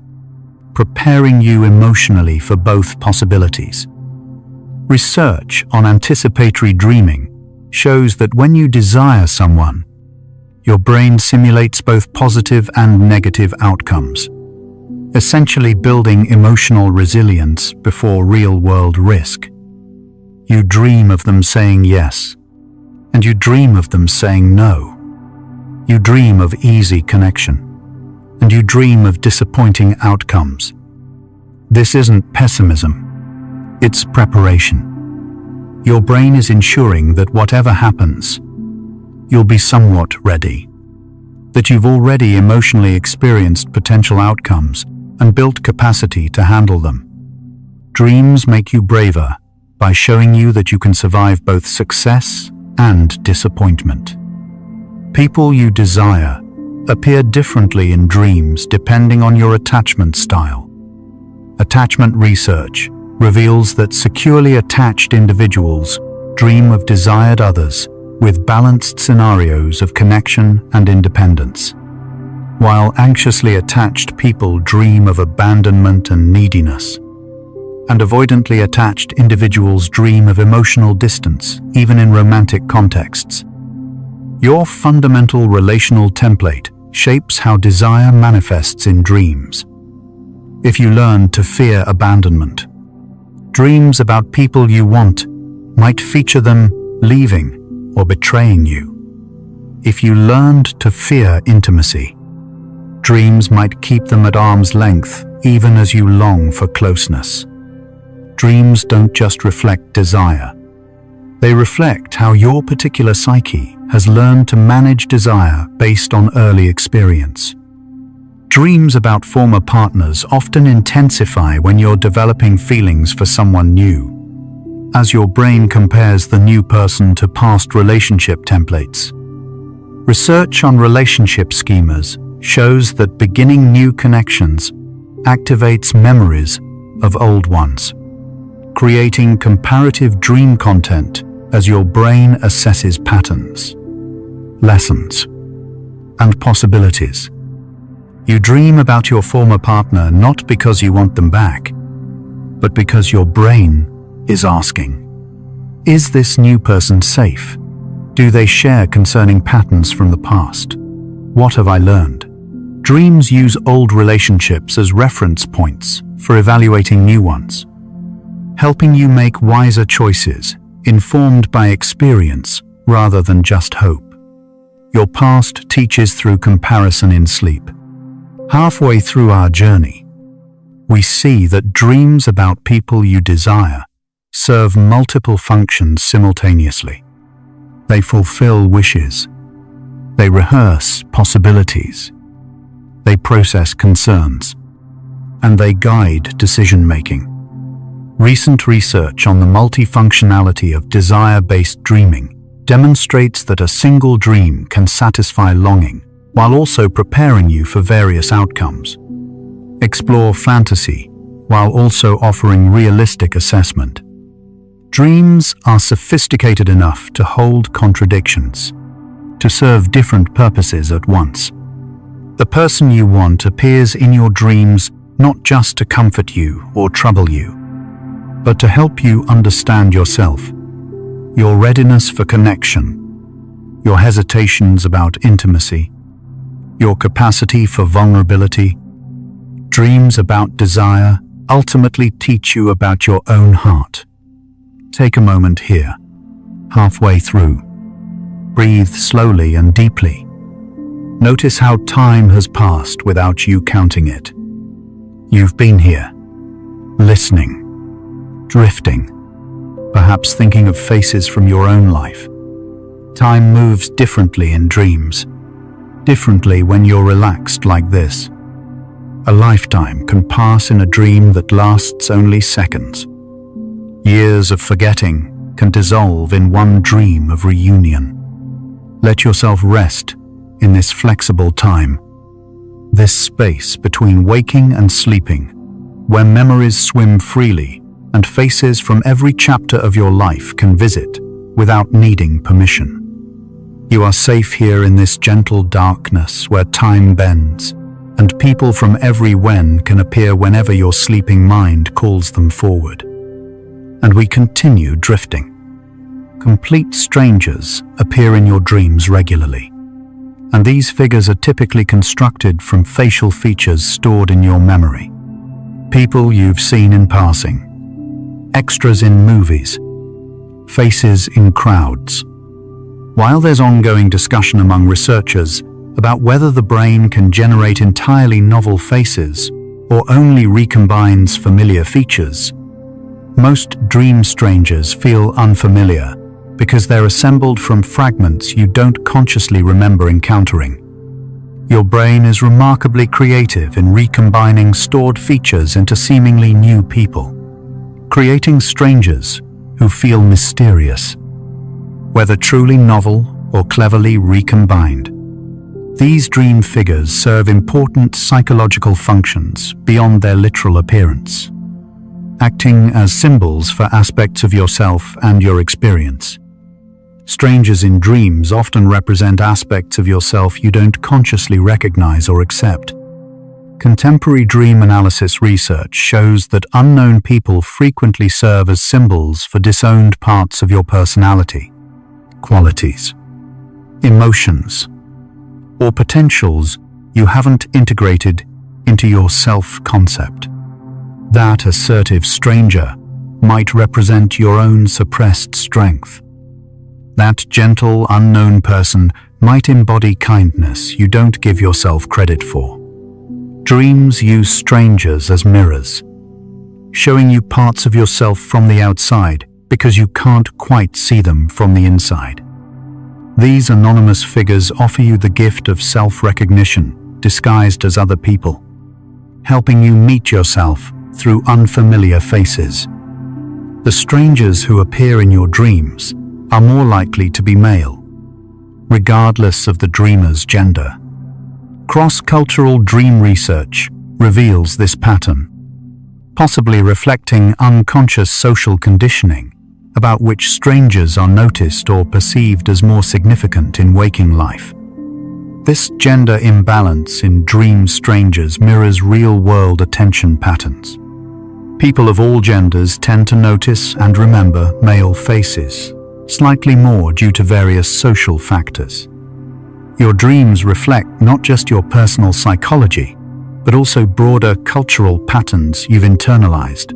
Speaker 1: preparing you emotionally for both possibilities. Research on anticipatory dreaming shows that when you desire someone, your brain simulates both positive and negative outcomes, essentially building emotional resilience before real-world risk. You dream of them saying yes, and you dream of them saying no. You dream of easy connection, and you dream of disappointing outcomes. This isn't pessimism, it's preparation. Your brain is ensuring that whatever happens, you'll be somewhat ready, that you've already emotionally experienced potential outcomes and built capacity to handle them. Dreams make you braver by showing you that you can survive both success and disappointment. People you desire appear differently in dreams depending on your attachment style. Attachment research reveals that securely attached individuals dream of desired others with balanced scenarios of connection and independence, while anxiously attached people dream of abandonment and neediness, and avoidantly attached individuals dream of emotional distance, even in romantic contexts. Your fundamental relational template shapes how desire manifests in dreams. If you learn to fear abandonment, dreams about people you want might feature them leaving or betraying you. If you learned to fear intimacy, dreams might keep them at arm's length even as you long for closeness. Dreams don't just reflect desire. They reflect how your particular psyche has learned to manage desire based on early experience. Dreams about former partners often intensify when you're developing feelings for someone new, as your brain compares the new person to past relationship templates. Research on relationship schemas shows that beginning new connections activates memories of old ones, creating comparative dream content as your brain assesses patterns, lessons, and possibilities. You dream about your former partner not because you want them back, but because your brain is asking, is this new person safe? Do they share concerning patterns from the past? What have I learned? Dreams use old relationships as reference points for evaluating new ones, helping you make wiser choices informed by experience rather than just hope. Your past teaches through comparison in sleep. Halfway through our journey, we see that dreams about people you desire serve multiple functions simultaneously. They fulfill wishes. They rehearse possibilities. They process concerns. And they guide decision-making. Recent research on the multifunctionality of desire-based dreaming demonstrates that a single dream can satisfy longing while also preparing you for various outcomes. Explore fantasy while also offering realistic assessment. Dreams are sophisticated enough to hold contradictions, to serve different purposes at once. The person you want appears in your dreams not just to comfort you or trouble you, but to help you understand yourself, your readiness for connection, your hesitations about intimacy, your capacity for vulnerability. Dreams about desire ultimately teach you about your own heart. Take a moment here, halfway through. Breathe slowly and deeply. Notice how time has passed without you counting it. You've been here, listening, drifting, perhaps thinking of faces from your own life. Time moves differently in dreams, differently when you're relaxed like this. A lifetime can pass in a dream that lasts only seconds. Years of forgetting can dissolve in one dream of reunion. Let yourself rest in this flexible time, this space between waking and sleeping, where memories swim freely and faces from every chapter of your life can visit without needing permission. You are safe here in this gentle darkness where time bends, and people from every when can appear whenever your sleeping mind calls them forward. And we continue drifting. Complete strangers appear in your dreams regularly, and these figures are typically constructed from facial features stored in your memory. People you've seen in passing, extras in movies, faces in crowds. While there's ongoing discussion among researchers about whether the brain can generate entirely novel faces or only recombines familiar features, most dream strangers feel unfamiliar because they're assembled from fragments you don't consciously remember encountering. Your brain is remarkably creative in recombining stored features into seemingly new people, creating strangers who feel mysterious. Whether truly novel or cleverly recombined, these dream figures serve important psychological functions beyond their literal appearance, acting as symbols for aspects of yourself and your experience. Strangers in dreams often represent aspects of yourself you don't consciously recognize or accept. Contemporary dream analysis research shows that unknown people frequently serve as symbols for disowned parts of your personality, qualities, emotions, or potentials you haven't integrated into your self-concept. That assertive stranger might represent your own suppressed strength. That gentle, unknown person might embody kindness you don't give yourself credit for. Dreams use strangers as mirrors, showing you parts of yourself from the outside because you can't quite see them from the inside. These anonymous figures offer you the gift of self-recognition, disguised as other people, helping you meet yourself through unfamiliar faces. The strangers who appear in your dreams are more likely to be male, regardless of the dreamer's gender. Cross-cultural dream research reveals this pattern, possibly reflecting unconscious social conditioning about which strangers are noticed or perceived as more significant in waking life. This gender imbalance in dream strangers mirrors real-world attention patterns. People of all genders tend to notice and remember male faces, slightly more due to various social factors. Your dreams reflect not just your personal psychology, but also broader cultural patterns you've internalized.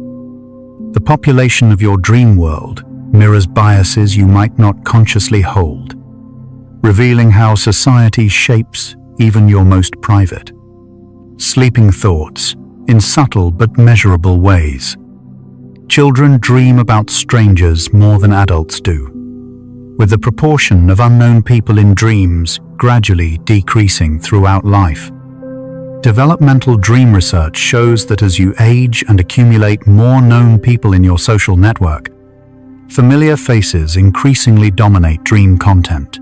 Speaker 1: The population of your dream world mirrors biases you might not consciously hold, revealing how society shapes even your most private, sleeping thoughts in subtle but measurable ways. Children dream about strangers more than adults do, with the proportion of unknown people in dreams gradually decreasing throughout life. Developmental dream research shows that as you age and accumulate more known people in your social network, familiar faces increasingly dominate dream content.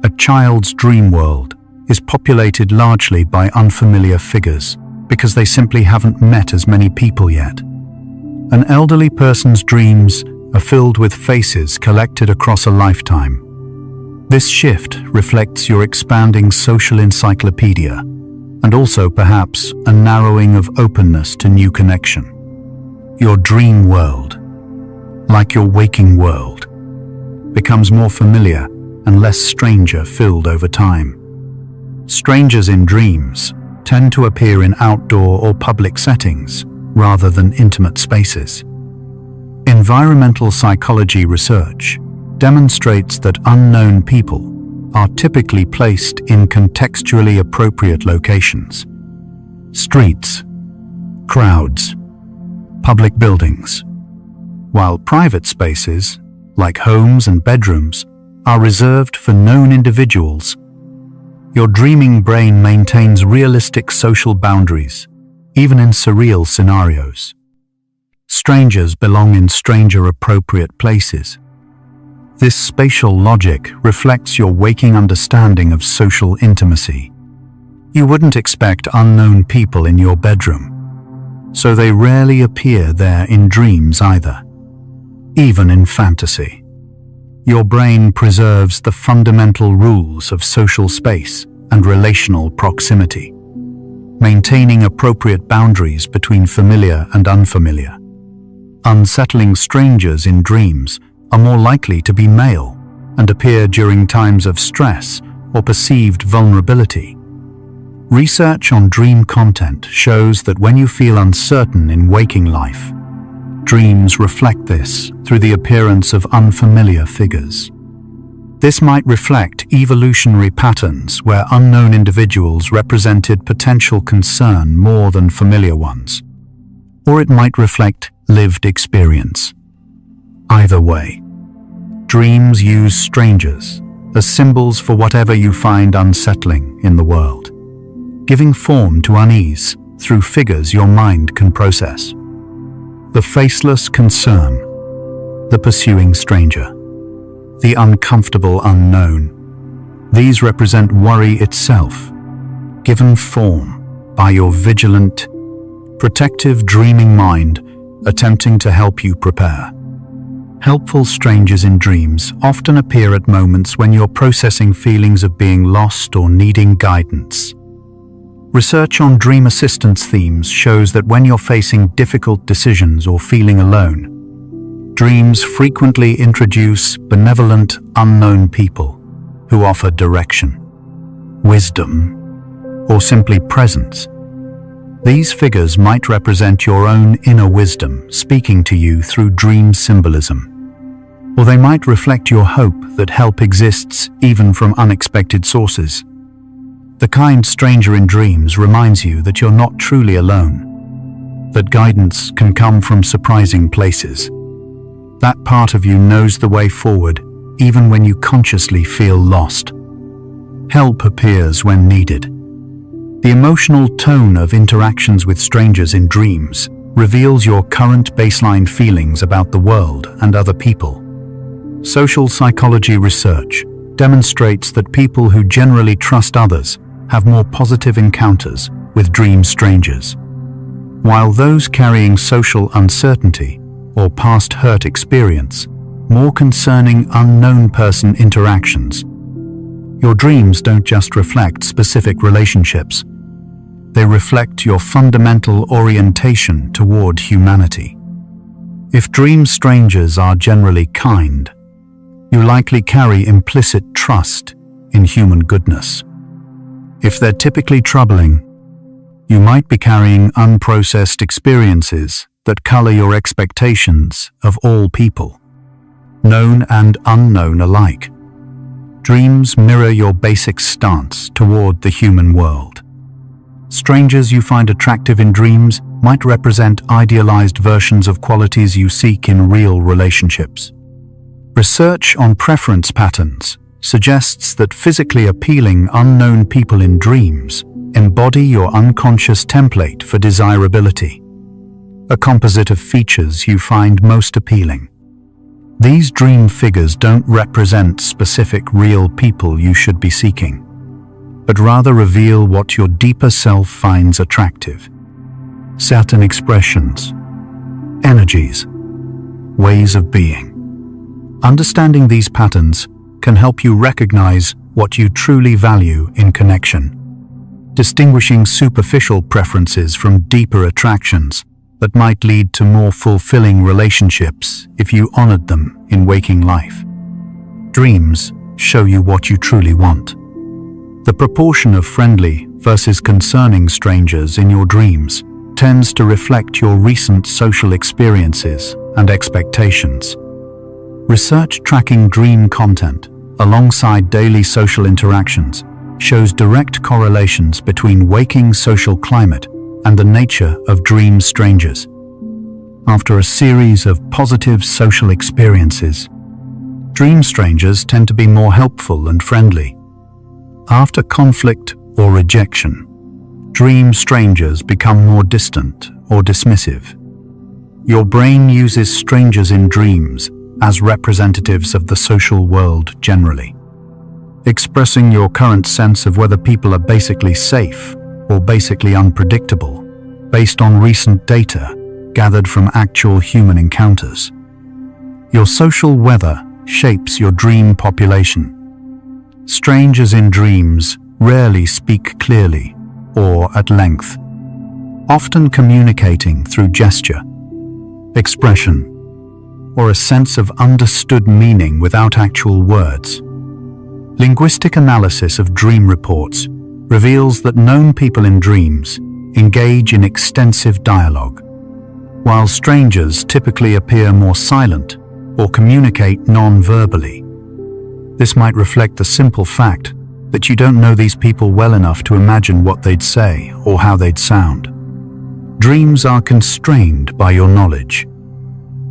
Speaker 1: A child's dream world is populated largely by unfamiliar figures because they simply haven't met as many people yet. An elderly person's dreams are filled with faces collected across a lifetime. This shift reflects your expanding social encyclopedia and also perhaps a narrowing of openness to new connection. Your dream world, like your waking world, becomes more familiar and less stranger-filled over time. Strangers in dreams tend to appear in outdoor or public settings rather than intimate spaces. Environmental psychology research demonstrates that unknown people are typically placed in contextually appropriate locations. Streets, crowds, public buildings, while private spaces, like homes and bedrooms, are reserved for known individuals. Your dreaming brain maintains realistic social boundaries, even in surreal scenarios. Strangers belong in stranger-appropriate places. This spatial logic reflects your waking understanding of social intimacy. You wouldn't expect unknown people in your bedroom, so they rarely appear there in dreams either. Even in fantasy, your brain preserves the fundamental rules of social space and relational proximity, maintaining appropriate boundaries between familiar and unfamiliar. Unsettling strangers in dreams are more likely to be male and appear during times of stress or perceived vulnerability. Research on dream content shows that when you feel uncertain in waking life, dreams reflect this through the appearance of unfamiliar figures. This might reflect evolutionary patterns where unknown individuals represented potential concern more than familiar ones, or it might reflect lived experience. Either way, dreams use strangers as symbols for whatever you find unsettling in the world, giving form to unease through figures your mind can process. The faceless concern, the pursuing stranger, the uncomfortable unknown. These represent worry itself, given form by your vigilant, protective dreaming mind attempting to help you prepare. Helpful strangers in dreams often appear at moments when you're processing feelings of being lost or needing guidance. Research on dream assistance themes shows that when you're facing difficult decisions or feeling alone, dreams frequently introduce benevolent, unknown people who offer direction, wisdom, or simply presence. These figures might represent your own inner wisdom speaking to you through dream symbolism, or they might reflect your hope that help exists even from unexpected sources. The kind stranger in dreams reminds you that you're not truly alone, that guidance can come from surprising places. That part of you knows the way forward, even when you consciously feel lost. Help appears when needed. The emotional tone of interactions with strangers in dreams reveals your current baseline feelings about the world and other people. Social psychology research demonstrates that people who generally trust others have more positive encounters with dream strangers, while those carrying social uncertainty or past hurt experience more concerning unknown person interactions. Your dreams don't just reflect specific relationships. They reflect your fundamental orientation toward humanity. If dream strangers are generally kind, you likely carry implicit trust in human goodness. If they're typically troubling, you might be carrying unprocessed experiences that color your expectations of all people, known and unknown alike. Dreams mirror your basic stance toward the human world. Strangers you find attractive in dreams might represent idealized versions of qualities you seek in real relationships. Research on preference patterns suggests that physically appealing unknown people in dreams embody your unconscious template for desirability, a composite of features you find most appealing. These dream figures don't represent specific real people you should be seeking, but rather reveal what your deeper self finds attractive. Certain expressions, energies, ways of being. Understanding these patterns can help you recognize what you truly value in connection, distinguishing superficial preferences from deeper attractions that might lead to more fulfilling relationships if you honored them in waking life. Dreams show you what you truly want. The proportion of friendly versus concerning strangers in your dreams tends to reflect your recent social experiences and expectations. Research tracking dream content alongside daily social interactions shows direct correlations between waking social climate and the nature of dream strangers. After a series of positive social experiences, dream strangers tend to be more helpful and friendly. After conflict or rejection, dream strangers become more distant or dismissive. Your brain uses strangers in dreams as representatives of the social world generally, expressing your current sense of whether people are basically safe or basically unpredictable, based on recent data gathered from actual human encounters. Your social weather shapes your dream population. Strangers in dreams rarely speak clearly or at length, often communicating through gesture, expression, or a sense of understood meaning without actual words. Linguistic analysis of dream reports reveals that known people in dreams engage in extensive dialogue, while strangers typically appear more silent or communicate non-verbally. This might reflect the simple fact that you don't know these people well enough to imagine what they'd say or how they'd sound. Dreams are constrained by your knowledge.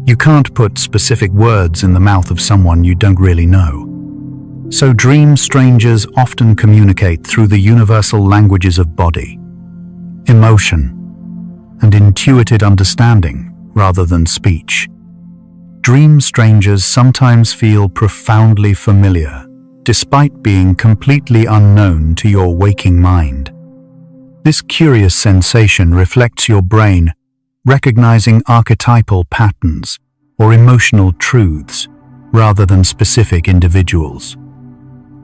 Speaker 1: You can't put specific words in the mouth of someone you don't really know. So dream strangers often communicate through the universal languages of body, emotion, and intuitive understanding rather than speech. Dream strangers sometimes feel profoundly familiar, despite being completely unknown to your waking mind. This curious sensation reflects your brain recognizing archetypal patterns or emotional truths rather than specific individuals.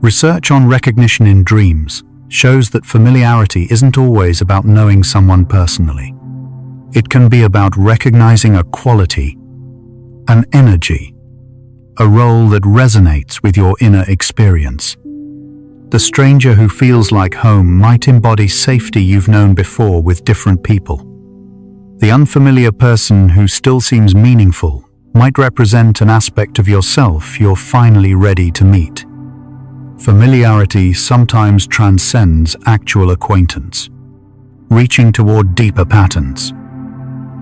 Speaker 1: Research on recognition in dreams shows that familiarity isn't always about knowing someone personally. It can be about recognizing a quality, an energy, a role that resonates with your inner experience. The stranger who feels like home might embody safety you've known before with different people. The unfamiliar person who still seems meaningful might represent an aspect of yourself you're finally ready to meet. Familiarity sometimes transcends actual acquaintance, reaching toward deeper patterns.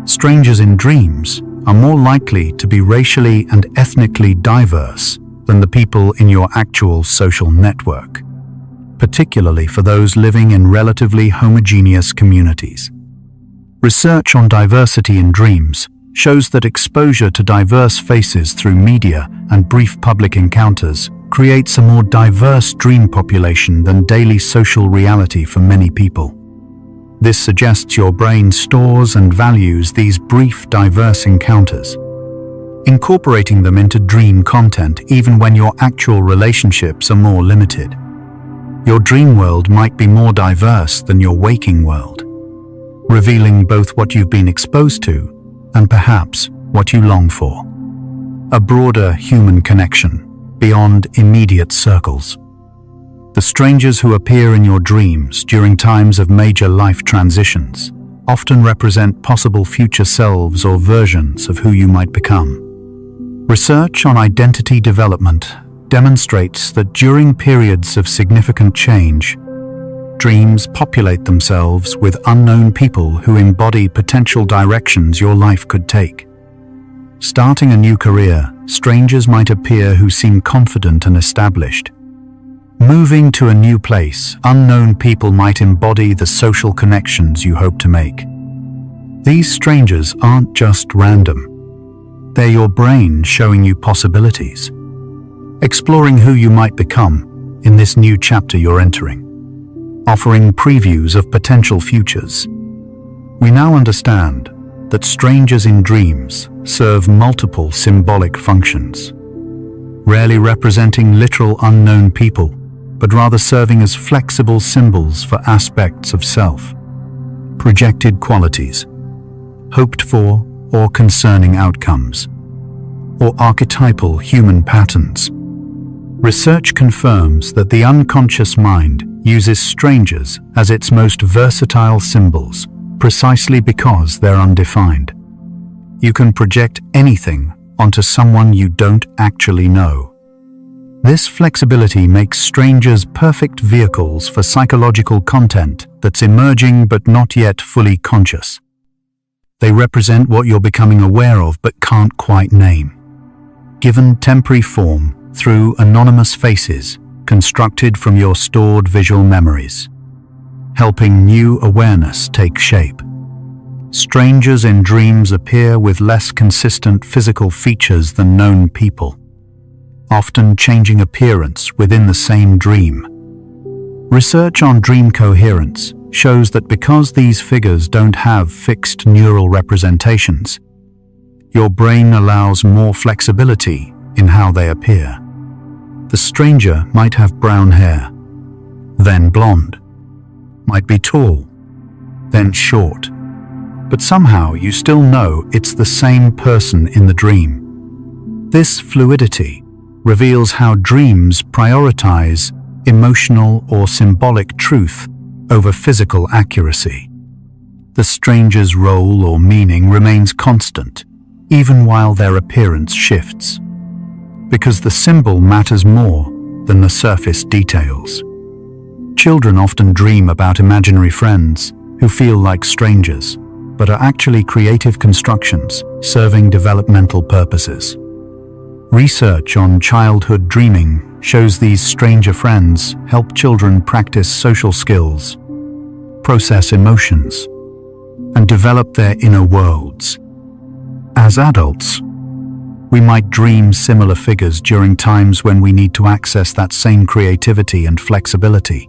Speaker 1: Strangers in dreams are more likely to be racially and ethnically diverse than the people in your actual social network. particularly for those living in relatively homogeneous communities. Research on diversity in dreams shows that exposure to diverse faces through media and brief public encounters creates a more diverse dream population than daily social reality for many people. This suggests your brain stores and values these brief, diverse encounters, incorporating them into dream content even when your actual relationships are more limited. Your dream world might be more diverse than your waking world, revealing both what you've been exposed to and perhaps what you long for. A broader human connection beyond immediate circles. The strangers who appear in your dreams during times of major life transitions often represent possible future selves or versions of who you might become. Research on identity development demonstrates that during periods of significant change, dreams populate themselves with unknown people who embody potential directions your life could take. Starting a new career, strangers might appear who seem confident and established. Moving to a new place, unknown people might embody the social connections you hope to make. These strangers aren't just random. They're your brain showing you possibilities, exploring who you might become in this new chapter you're entering, offering previews of potential futures. We now understand that strangers in dreams serve multiple symbolic functions, rarely representing literal unknown people, but rather serving as flexible symbols for aspects of self, projected qualities, hoped for or concerning outcomes, or archetypal human patterns. Research confirms that the unconscious mind uses strangers as its most versatile symbols, precisely because they're undefined. You can project anything onto someone you don't actually know. This flexibility makes strangers perfect vehicles for psychological content that's emerging but not yet fully conscious. They represent what you're becoming aware of but can't quite name, given temporary form through anonymous faces constructed from your stored visual memories, helping new awareness take shape. Strangers in dreams appear with less consistent physical features than known people, often changing appearance within the same dream. Research on dream coherence shows that because these figures don't have fixed neural representations, your brain allows more flexibility in how they appear. The stranger might have brown hair, then blonde, might be tall, then short, but somehow you still know it's the same person in the dream. This fluidity reveals how dreams prioritize emotional or symbolic truth over physical accuracy. The stranger's role or meaning remains constant, even while their appearance shifts, because the symbol matters more than the surface details. Children often dream about imaginary friends who feel like strangers, but are actually creative constructions serving developmental purposes. Research on childhood dreaming shows these stranger friends help children practice social skills, process emotions, and develop their inner worlds. As adults, we might dream similar figures during times when we need to access that same creativity and flexibility.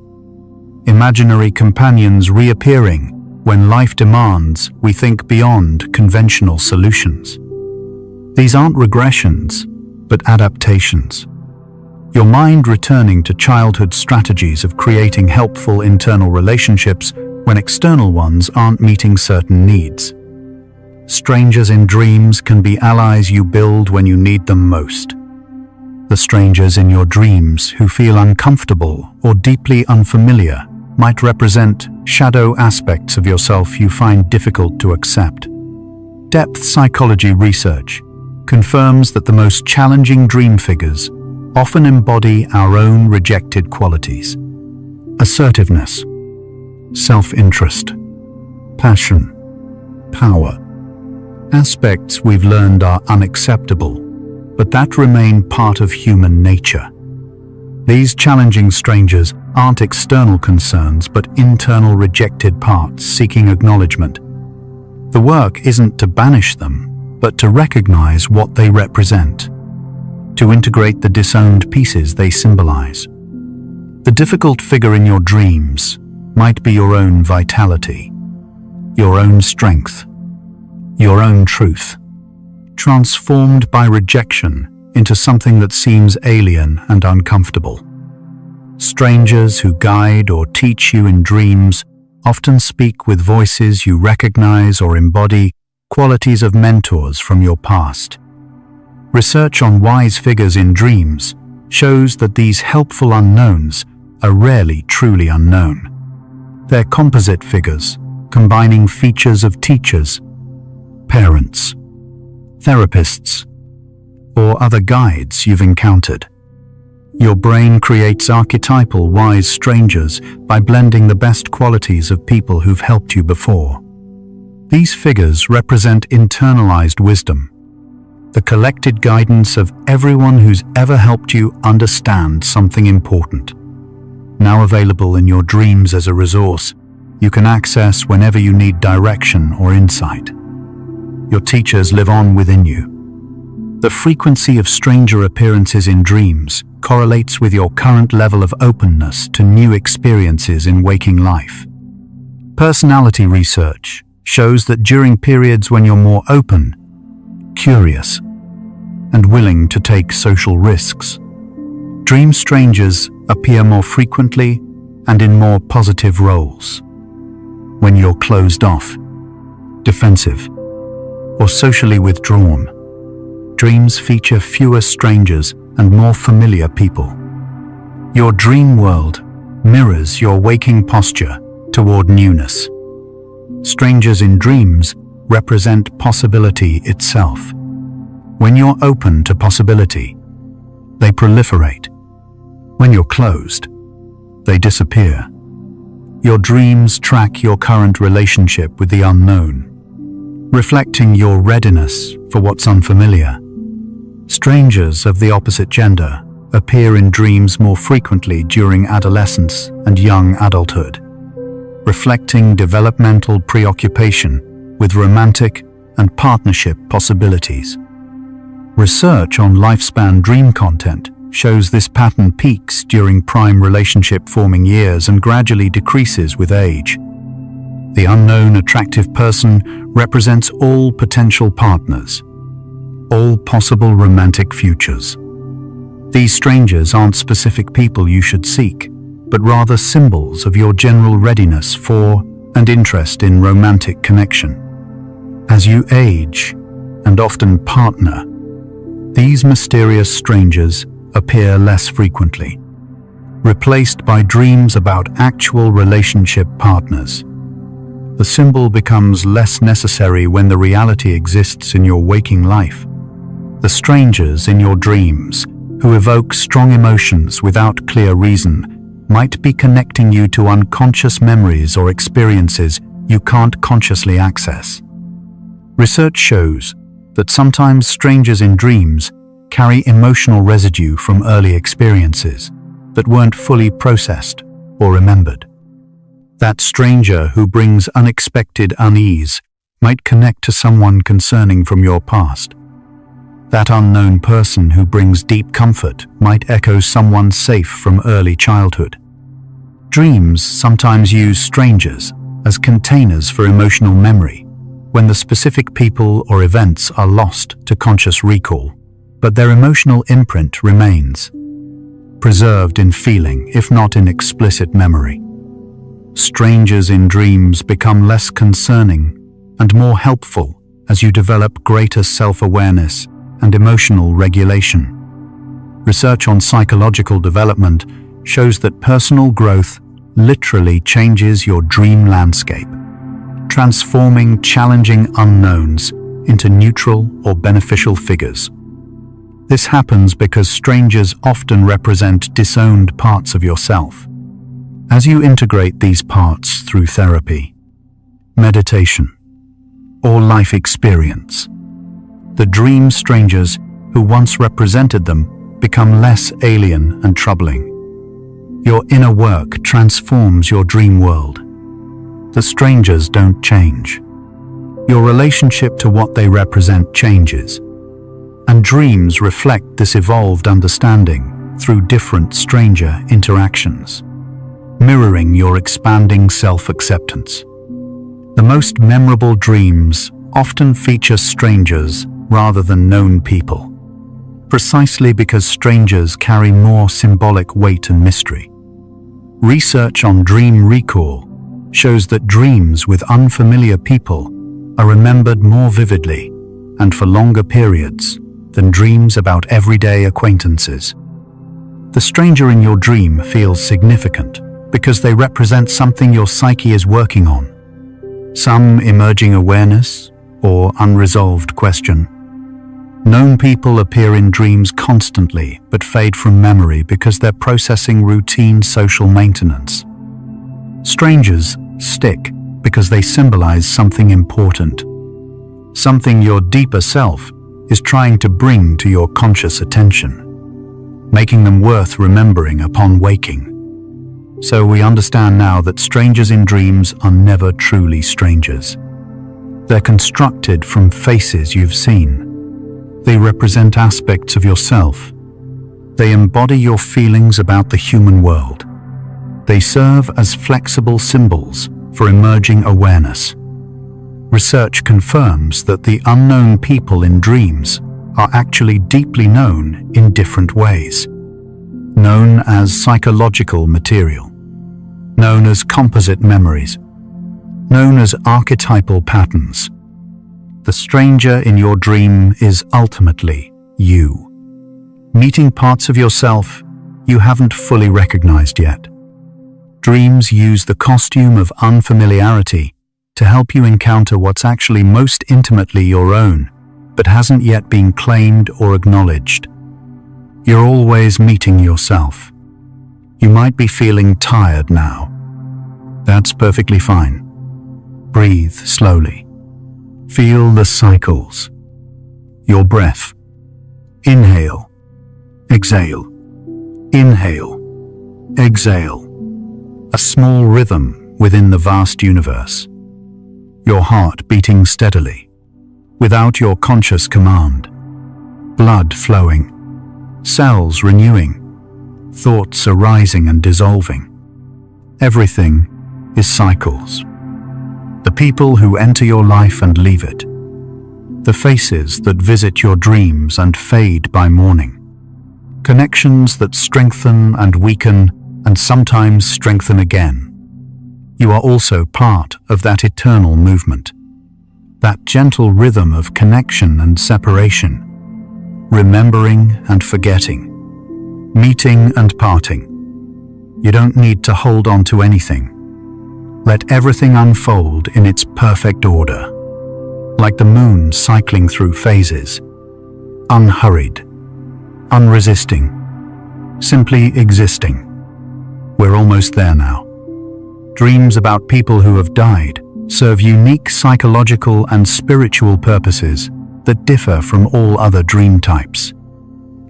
Speaker 1: Imaginary companions reappearing when life demands we think beyond conventional solutions. These aren't regressions, but adaptations. Your mind returning to childhood strategies of creating helpful internal relationships when external ones aren't meeting certain needs. Strangers in dreams can be allies you build when you need them most. The strangers in your dreams who feel uncomfortable or deeply unfamiliar might represent shadow aspects of yourself you find difficult to accept. Depth psychology research confirms that the most challenging dream figures often embody our own rejected qualities: assertiveness, self-interest, passion, power. Aspects we've learned are unacceptable, but that remain part of human nature. These challenging strangers aren't external concerns but internal rejected parts seeking acknowledgement. The work isn't to banish them, but to recognize what they represent, to integrate the disowned pieces they symbolize. The difficult figure in your dreams might be your own vitality, your own strength, your own truth, transformed by rejection into something that seems alien and uncomfortable. Strangers who guide or teach you in dreams often speak with voices you recognize or embody qualities of mentors from your past. Research on wise figures in dreams shows that these helpful unknowns are rarely truly unknown. They're composite figures, combining features of teachers, parents, therapists, or other guides you've encountered. Your brain creates archetypal wise strangers by blending the best qualities of people who've helped you before. These figures represent internalized wisdom, the collected guidance of everyone who's ever helped you understand something important. Now available in your dreams as a resource you can access whenever you need direction or insight. Your teachers live on within you. The frequency of stranger appearances in dreams correlates with your current level of openness to new experiences in waking life. Personality research shows that during periods when you're more open, curious, and willing to take social risks, dream strangers appear more frequently and in more positive roles. When you're closed off, defensive, or socially withdrawn, dreams feature fewer strangers and more familiar people. Your dream world mirrors your waking posture toward newness. Strangers in dreams represent possibility itself. When you're open to possibility, they proliferate. When you're closed, they disappear. Your dreams track your current relationship with the unknown, reflecting your readiness for what's unfamiliar. Strangers of the opposite gender appear in dreams more frequently during adolescence and young adulthood, reflecting developmental preoccupation with romantic and partnership possibilities. Research on lifespan dream content shows this pattern peaks during prime relationship-forming years and gradually decreases with age. The unknown attractive person represents all potential partners, all possible romantic futures. These strangers aren't specific people you should seek, but rather symbols of your general readiness for and interest in romantic connection. As you age and often partner, these mysterious strangers appear less frequently, replaced by dreams about actual relationship partners. The symbol becomes less necessary when the reality exists in your waking life. The strangers in your dreams, who evoke strong emotions without clear reason, might be connecting you to unconscious memories or experiences you can't consciously access. Research shows that sometimes strangers in dreams carry emotional residue from early experiences that weren't fully processed or remembered. That stranger who brings unexpected unease might connect to someone concerning from your past. That unknown person who brings deep comfort might echo someone safe from early childhood. Dreams sometimes use strangers as containers for emotional memory when the specific people or events are lost to conscious recall, but their emotional imprint remains, preserved in feeling if not in explicit memory. Strangers in dreams become less concerning and more helpful as you develop greater self-awareness and emotional regulation. Research on psychological development shows that personal growth literally changes your dream landscape, transforming challenging unknowns into neutral or beneficial figures. This happens because strangers often represent disowned parts of yourself. As you integrate these parts through therapy, meditation, or life experience, the dream strangers who once represented them become less alien and troubling. Your inner work transforms your dream world. The strangers don't change. Your relationship to what they represent changes. And dreams reflect this evolved understanding through different stranger interactions, mirroring your expanding self-acceptance. The most memorable dreams often feature strangers rather than known people, precisely because strangers carry more symbolic weight and mystery. Research on dream recall shows that dreams with unfamiliar people are remembered more vividly and for longer periods than dreams about everyday acquaintances. The stranger in your dream feels significant because they represent something your psyche is working on, some emerging awareness or unresolved question. Known people appear in dreams constantly but fade from memory because they're processing routine social maintenance. Strangers stick because they symbolize something important, something your deeper self is trying to bring to your conscious attention, making them worth remembering upon waking. So we understand now that strangers in dreams are never truly strangers. They're constructed from faces you've seen. They represent aspects of yourself. They embody your feelings about the human world. They serve as flexible symbols for emerging awareness. Research confirms that the unknown people in dreams are actually deeply known in different ways, known as psychological material, known as composite memories, known as archetypal patterns. The stranger in your dream is ultimately you, meeting parts of yourself you haven't fully recognized yet. Dreams use the costume of unfamiliarity to help you encounter what's actually most intimately your own, but hasn't yet been claimed or acknowledged. You're always meeting yourself. You might be feeling tired now. That's perfectly fine. Breathe slowly. Feel the cycles. Your breath. Inhale. Exhale. Inhale. Exhale. A small rhythm within the vast universe. Your heart beating steadily, without your conscious command. Blood flowing. Cells renewing. Thoughts arising and dissolving. Everything is cycles. The people who enter your life and leave it. The faces that visit your dreams and fade by morning. Connections that strengthen and weaken and sometimes strengthen again. You are also part of that eternal movement, that gentle rhythm of connection and separation, remembering and forgetting, meeting and parting. You don't need to hold on to anything. Let everything unfold in its perfect order, like the moon cycling through phases, unhurried, unresisting, simply existing. We're almost there now. Dreams about people who have died serve unique psychological and spiritual purposes that differ from all other dream types.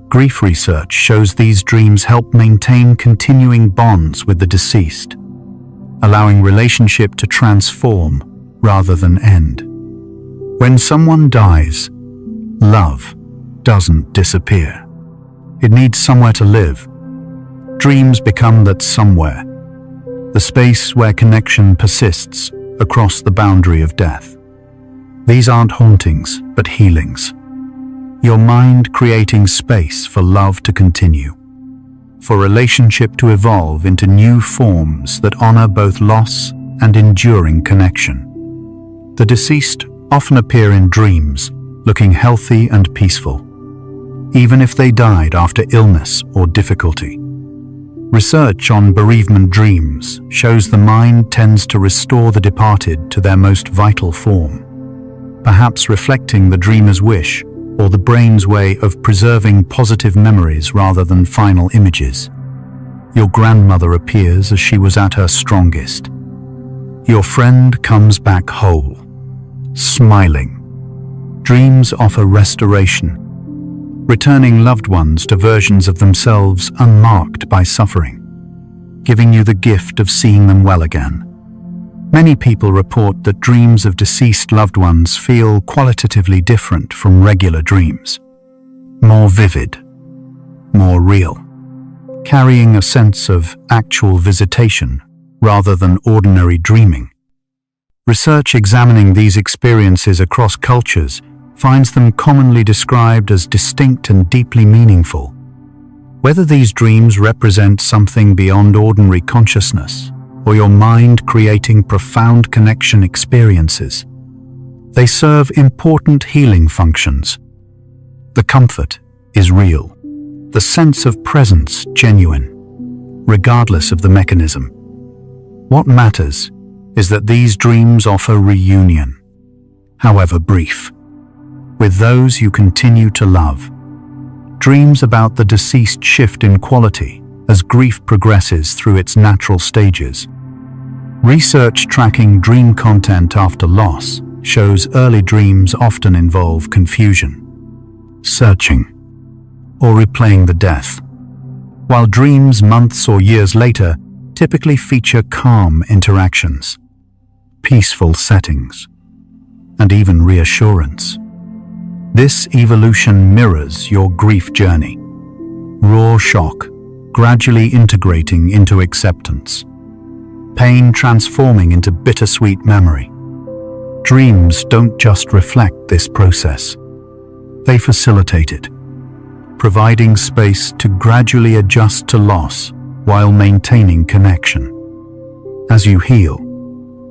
Speaker 1: Grief research shows these dreams help maintain continuing bonds with the deceased, allowing relationship to transform rather than end. When someone dies, love doesn't disappear. It needs somewhere to live. Dreams become that somewhere, the space where connection persists across the boundary of death. These aren't hauntings, but healings. Your mind creating space for love to continue, for relationship to evolve into new forms that honor both loss and enduring connection. The deceased often appear in dreams, looking healthy and peaceful, even if they died after illness or difficulty. Research on bereavement dreams shows the mind tends to restore the departed to their most vital form, perhaps reflecting the dreamer's wish or the brain's way of preserving positive memories rather than final images. Your grandmother appears as she was at her strongest. Your friend comes back whole, smiling. Dreams offer restoration, returning loved ones to versions of themselves unmarked by suffering. giving you the gift of seeing them well again. Many people report that dreams of deceased loved ones feel qualitatively different from regular dreams. More vivid, more real, carrying a sense of actual visitation rather than ordinary dreaming. Research examining these experiences across cultures finds them commonly described as distinct and deeply meaningful. Whether these dreams represent something beyond ordinary consciousness or your mind creating profound connection experiences, they serve important healing functions. The comfort is real, the sense of presence genuine, regardless of the mechanism. What matters is that these dreams offer reunion, however brief, with those you continue to love. Dreams about the deceased shift in quality as grief progresses through its natural stages. Research tracking dream content after loss shows early dreams often involve confusion, searching, or replaying the death, while dreams months or years later typically feature calm interactions, peaceful settings, and even reassurance. This evolution mirrors your grief journey. Raw shock, gradually integrating into acceptance. Pain transforming into bittersweet memory. Dreams don't just reflect this process. They facilitate it, providing space to gradually adjust to loss while maintaining connection. As you heal,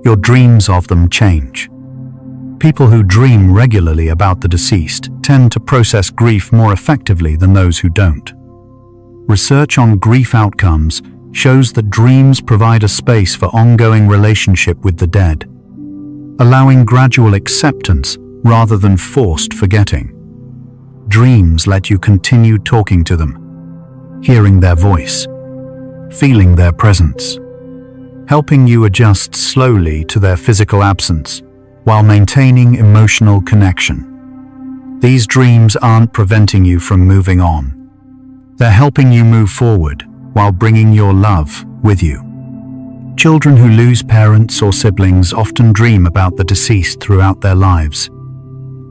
Speaker 1: your dreams of them change. People who dream regularly about the deceased tend to process grief more effectively than those who don't. Research on grief outcomes shows that dreams provide a space for ongoing relationship with the dead, allowing gradual acceptance rather than forced forgetting. Dreams let you continue talking to them, hearing their voice, feeling their presence, helping you adjust slowly to their physical absence while maintaining emotional connection. These dreams aren't preventing you from moving on. They're helping you move forward while bringing your love with you. Children who lose parents or siblings often dream about the deceased throughout their lives,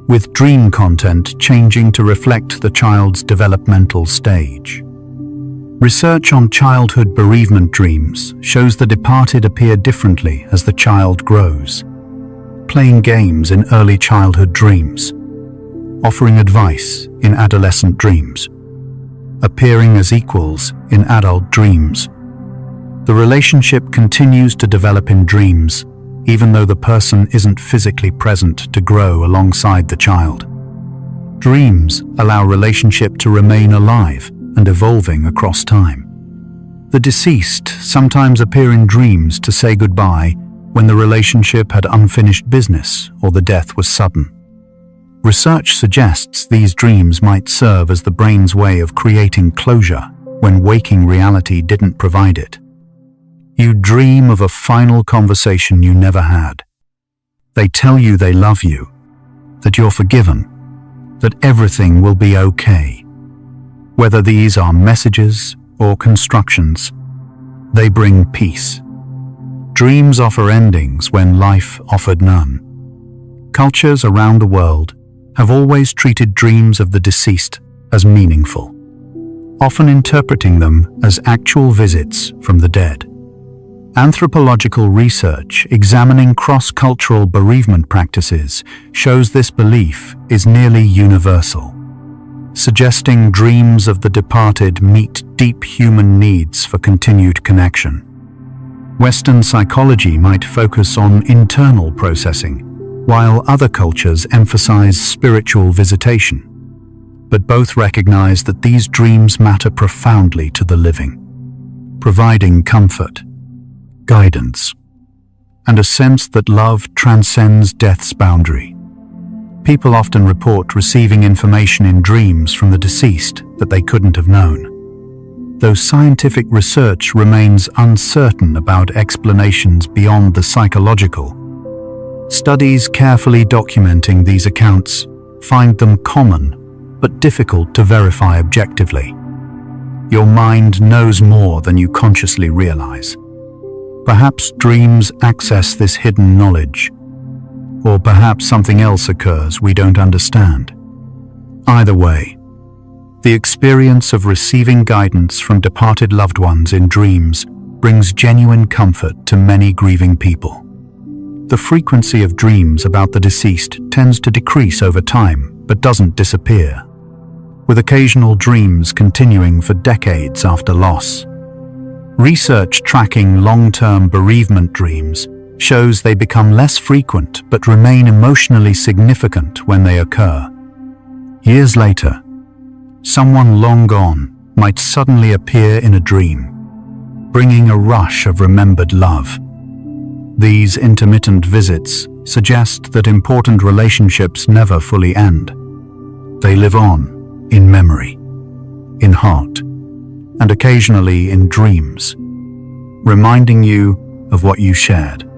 Speaker 1: with dream content changing to reflect the child's developmental stage. Research on childhood bereavement dreams shows the departed appear differently as the child grows, playing games in early childhood dreams, offering advice in adolescent dreams, appearing as equals in adult dreams. The relationship continues to develop in dreams, even though the person isn't physically present to grow alongside the child. Dreams allow relationship to remain alive and evolving across time. The deceased sometimes appear in dreams to say goodbye when the relationship had unfinished business or the death was sudden. Research suggests these dreams might serve as the brain's way of creating closure when waking reality didn't provide it. You dream of a final conversation you never had. They tell you they love you, that you're forgiven, that everything will be okay. Whether these are messages or constructions, they bring peace. Dreams offer endings when life offered none. Cultures around the world have always treated dreams of the deceased as meaningful, often interpreting them as actual visits from the dead. Anthropological research examining cross-cultural bereavement practices shows this belief is nearly universal, suggesting dreams of the departed meet deep human needs for continued connection. Western psychology might focus on internal processing, while other cultures emphasize spiritual visitation. But both recognize that these dreams matter profoundly to the living, providing comfort, guidance, and a sense that love transcends death's boundary. People often report receiving information in dreams from the deceased that they couldn't have known. Though scientific research remains uncertain about explanations beyond the psychological, studies carefully documenting these accounts find them common but difficult to verify objectively. Your mind knows more than you consciously realize. Perhaps dreams access this hidden knowledge, or perhaps something else occurs we don't understand. Either way, the experience of receiving guidance from departed loved ones in dreams brings genuine comfort to many grieving people. The frequency of dreams about the deceased tends to decrease over time, but doesn't disappear, with occasional dreams continuing for decades after loss. Research tracking long-term bereavement dreams shows they become less frequent but remain emotionally significant when they occur. Years later, someone long gone might suddenly appear in a dream, bringing a rush of remembered love. These intermittent visits suggest that important relationships never fully end. They live on in memory, in heart, and occasionally in dreams, reminding you of what you shared.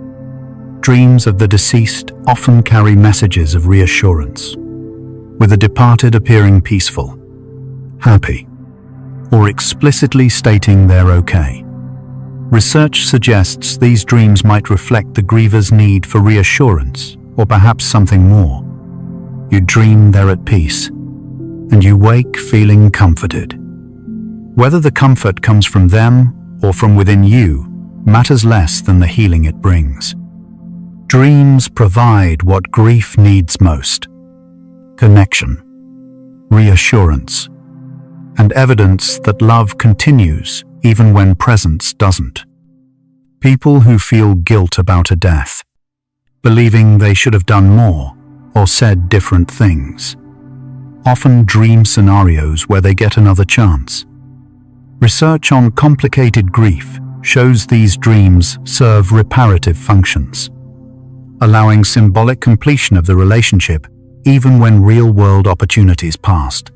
Speaker 1: Dreams of the deceased often carry messages of reassurance, with the departed appearing peaceful, happy, or explicitly stating they're okay. Research suggests these dreams might reflect the griever's need for reassurance, or perhaps something more. You dream they're at peace, and you wake feeling comforted. Whether the comfort comes from them or from within you matters less than the healing it brings. Dreams provide what grief needs most: connection, reassurance, and evidence that love continues even when presence doesn't. People who feel guilt about a death, believing they should have done more or said different things, often dream scenarios where they get another chance. Research on complicated grief shows these dreams serve reparative functions, allowing symbolic completion of the relationship even when real-world opportunities passed.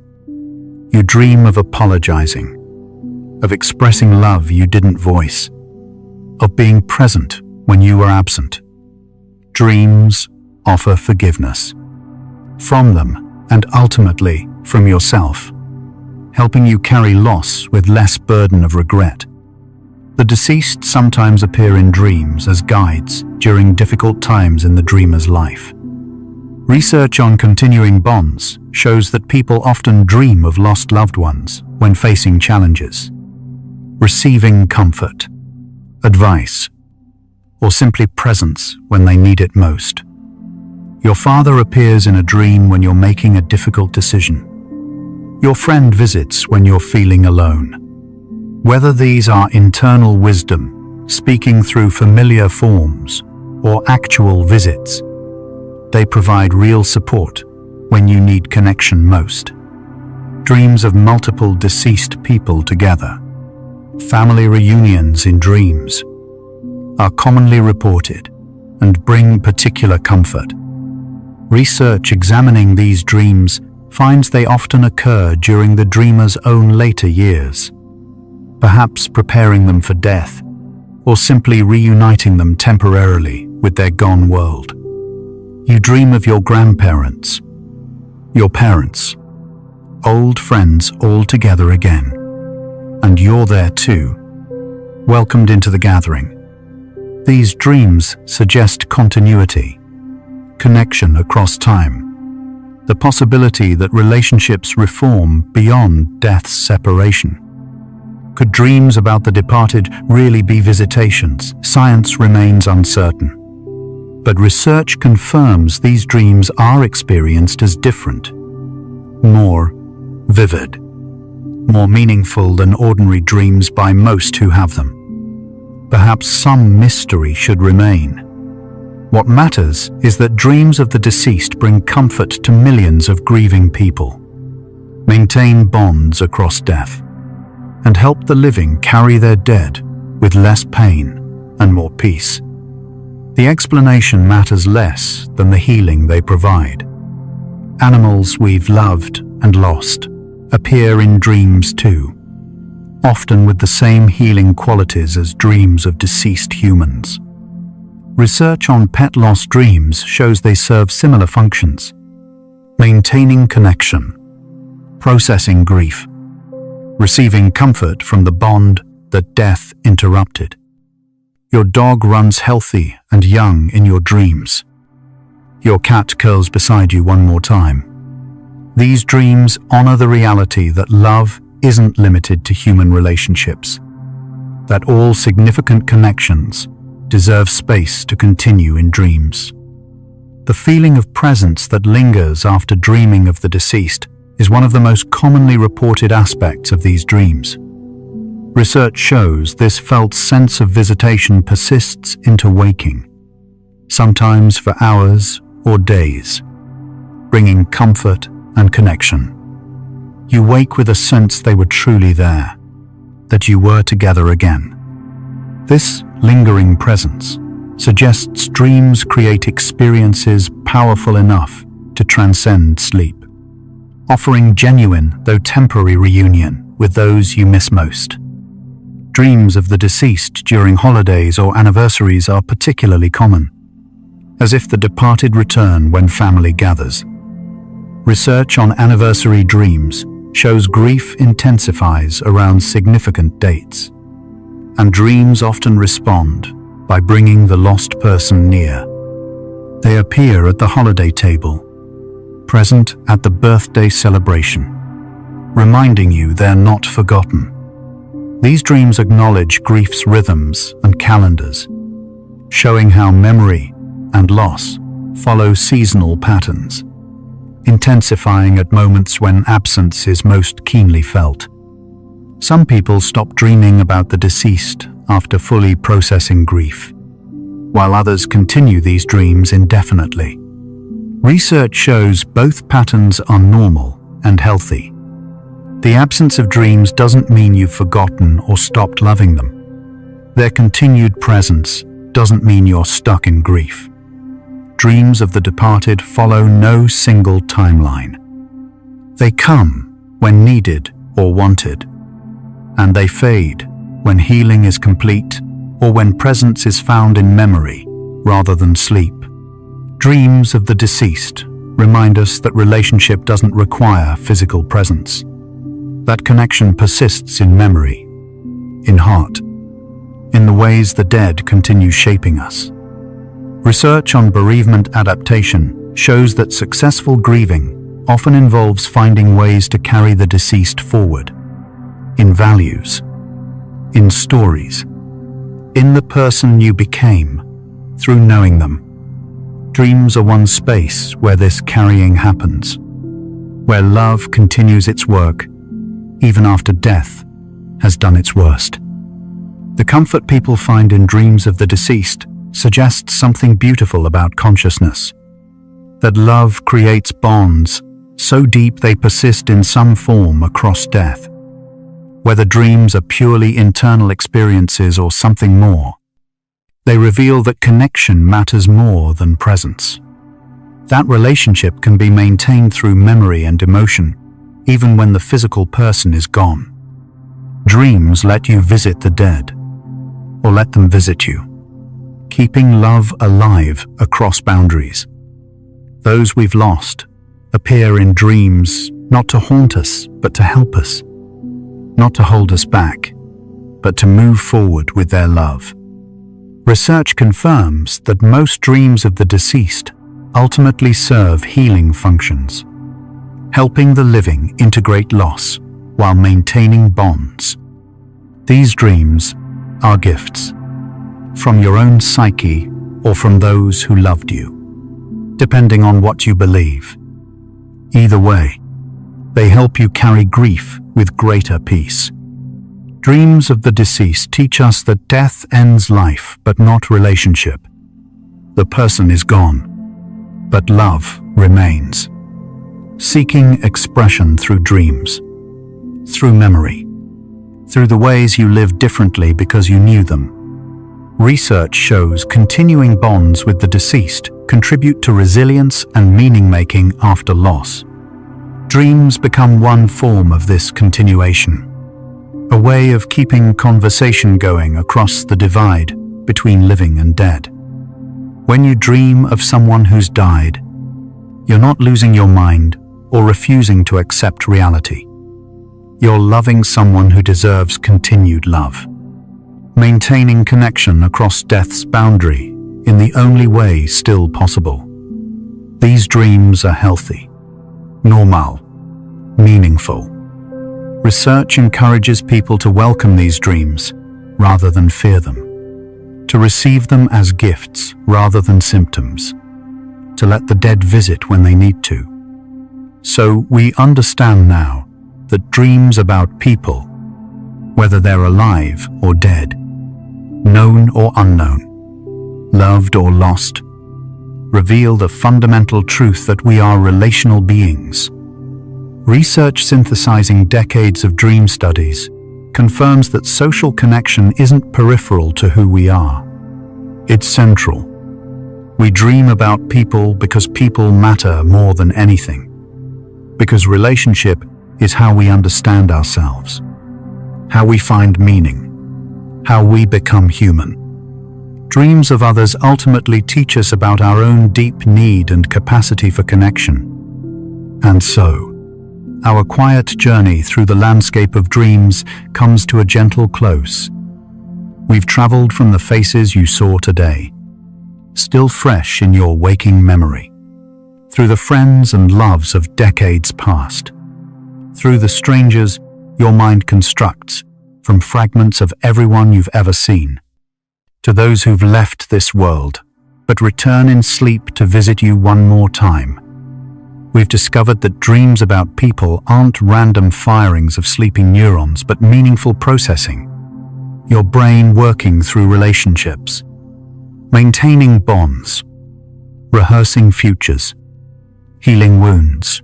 Speaker 1: You dream of apologizing, of expressing love you didn't voice, of being present when you were absent. Dreams offer forgiveness from them and ultimately from yourself, helping you carry loss with less burden of regret. The deceased sometimes appear in dreams as guides during difficult times in the dreamer's life. Research on continuing bonds shows that people often dream of lost loved ones when facing challenges, receiving comfort, advice, or simply presence when they need it most. Your father appears in a dream when you're making a difficult decision. Your friend visits when you're feeling alone. Whether these are internal wisdom, speaking through familiar forms, or actual visits, they provide real support when you need connection most. Dreams of multiple deceased people together, family reunions in dreams, are commonly reported and bring particular comfort. Research examining these dreams finds they often occur during the dreamer's own later years, perhaps preparing them for death or simply reuniting them temporarily with their gone world. You dream of your grandparents, your parents, old friends all together again, and you're there too, welcomed into the gathering. These dreams suggest continuity, connection across time, the possibility that relationships reform beyond death's separation. Could dreams about the departed really be visitations? Science remains uncertain, but research confirms these dreams are experienced as different, more vivid, more meaningful than ordinary dreams by most who have them. Perhaps some mystery should remain. What matters is that dreams of the deceased bring comfort to millions of grieving people, maintain bonds across death, and help the living carry their dead with less pain and more peace. The explanation matters less than the healing they provide. Animals we've loved and lost appear in dreams too, often with the same healing qualities as dreams of deceased humans. Research on pet loss dreams shows they serve similar functions: maintaining connection, processing grief, receiving comfort from the bond that death interrupted. Your dog runs healthy and young in your dreams. Your cat curls beside you one more time. These dreams honor the reality that love isn't limited to human relationships, that all significant connections deserve space to continue in dreams. The feeling of presence that lingers after dreaming of the deceased is one of the most commonly reported aspects of these dreams. Research shows this felt sense of visitation persists into waking, sometimes for hours or days, bringing comfort and connection. You wake with a sense they were truly there, that you were together again. This lingering presence suggests dreams create experiences powerful enough to transcend sleep, offering genuine though temporary reunion with those you miss most. Dreams of the deceased during holidays or anniversaries are particularly common, as if the departed return when family gathers. Research on anniversary dreams shows grief intensifies around significant dates, and dreams often respond by bringing the lost person near. They appear at the holiday table, present at the birthday celebration, reminding you they're not forgotten. These dreams acknowledge grief's rhythms and calendars, showing how memory and loss follow seasonal patterns, intensifying at moments when absence is most keenly felt. Some people stop dreaming about the deceased after fully processing grief, while others continue these dreams indefinitely. Research shows both patterns are normal and healthy. The absence of dreams doesn't mean you've forgotten or stopped loving them. Their continued presence doesn't mean you're stuck in grief. Dreams of the departed follow no single timeline. They come when needed or wanted, and they fade when healing is complete or when presence is found in memory rather than sleep. Dreams of the deceased remind us that relationship doesn't require physical presence. That connection persists in memory, in heart, in the ways the dead continue shaping us. Research on bereavement adaptation shows that successful grieving often involves finding ways to carry the deceased forward, in values, in stories, in the person you became through knowing them. Dreams are one space where this carrying happens, where love continues its work even after death has done its worst. The comfort people find in dreams of the deceased suggests something beautiful about consciousness, that love creates bonds so deep they persist in some form across death. Whether dreams are purely internal experiences or something more, they reveal that connection matters more than presence. That relationship can be maintained through memory and emotion, even when the physical person is gone. Dreams let you visit the dead, or let them visit you, keeping love alive across boundaries. Those we've lost appear in dreams not to haunt us, but to help us, not to hold us back, but to move forward with their love. Research confirms that most dreams of the deceased ultimately serve healing functions, helping the living integrate loss while maintaining bonds. These dreams are gifts, from your own psyche or from those who loved you, depending on what you believe. Either way, they help you carry grief with greater peace. Dreams of the deceased teach us that death ends life but not relationship. The person is gone, but love remains. Seeking expression through dreams, through memory, through the ways you live differently because you knew them. Research shows continuing bonds with the deceased contribute to resilience and meaning-making after loss. Dreams become one form of this continuation, a way of keeping conversation going across the divide between living and dead. When you dream of someone who's died, you're not losing your mind or refusing to accept reality. You're loving someone who deserves continued love. Maintaining connection across death's boundary in the only way still possible. These dreams are healthy, normal, meaningful. Research encourages people to welcome these dreams rather than fear them, to receive them as gifts rather than symptoms, to let the dead visit when they need to. So we understand now that dreams about people, whether they're alive or dead, known or unknown, loved or lost, reveal the fundamental truth that we are relational beings. Research synthesizing decades of dream studies confirms that social connection isn't peripheral to who we are. It's central. We dream about people because people matter more than anything. Because relationship is how we understand ourselves, how we find meaning, how we become human. Dreams of others ultimately teach us about our own deep need and capacity for connection. And so, our quiet journey through the landscape of dreams comes to a gentle close. We've traveled from the faces you saw today, still fresh in your waking memory, through the friends and loves of decades past, through the strangers your mind constructs from fragments of everyone you've ever seen, to those who've left this world but return in sleep to visit you one more time. We've discovered that dreams about people aren't random firings of sleeping neurons, but meaningful processing. Your brain working through relationships, maintaining bonds, rehearsing futures, healing wounds,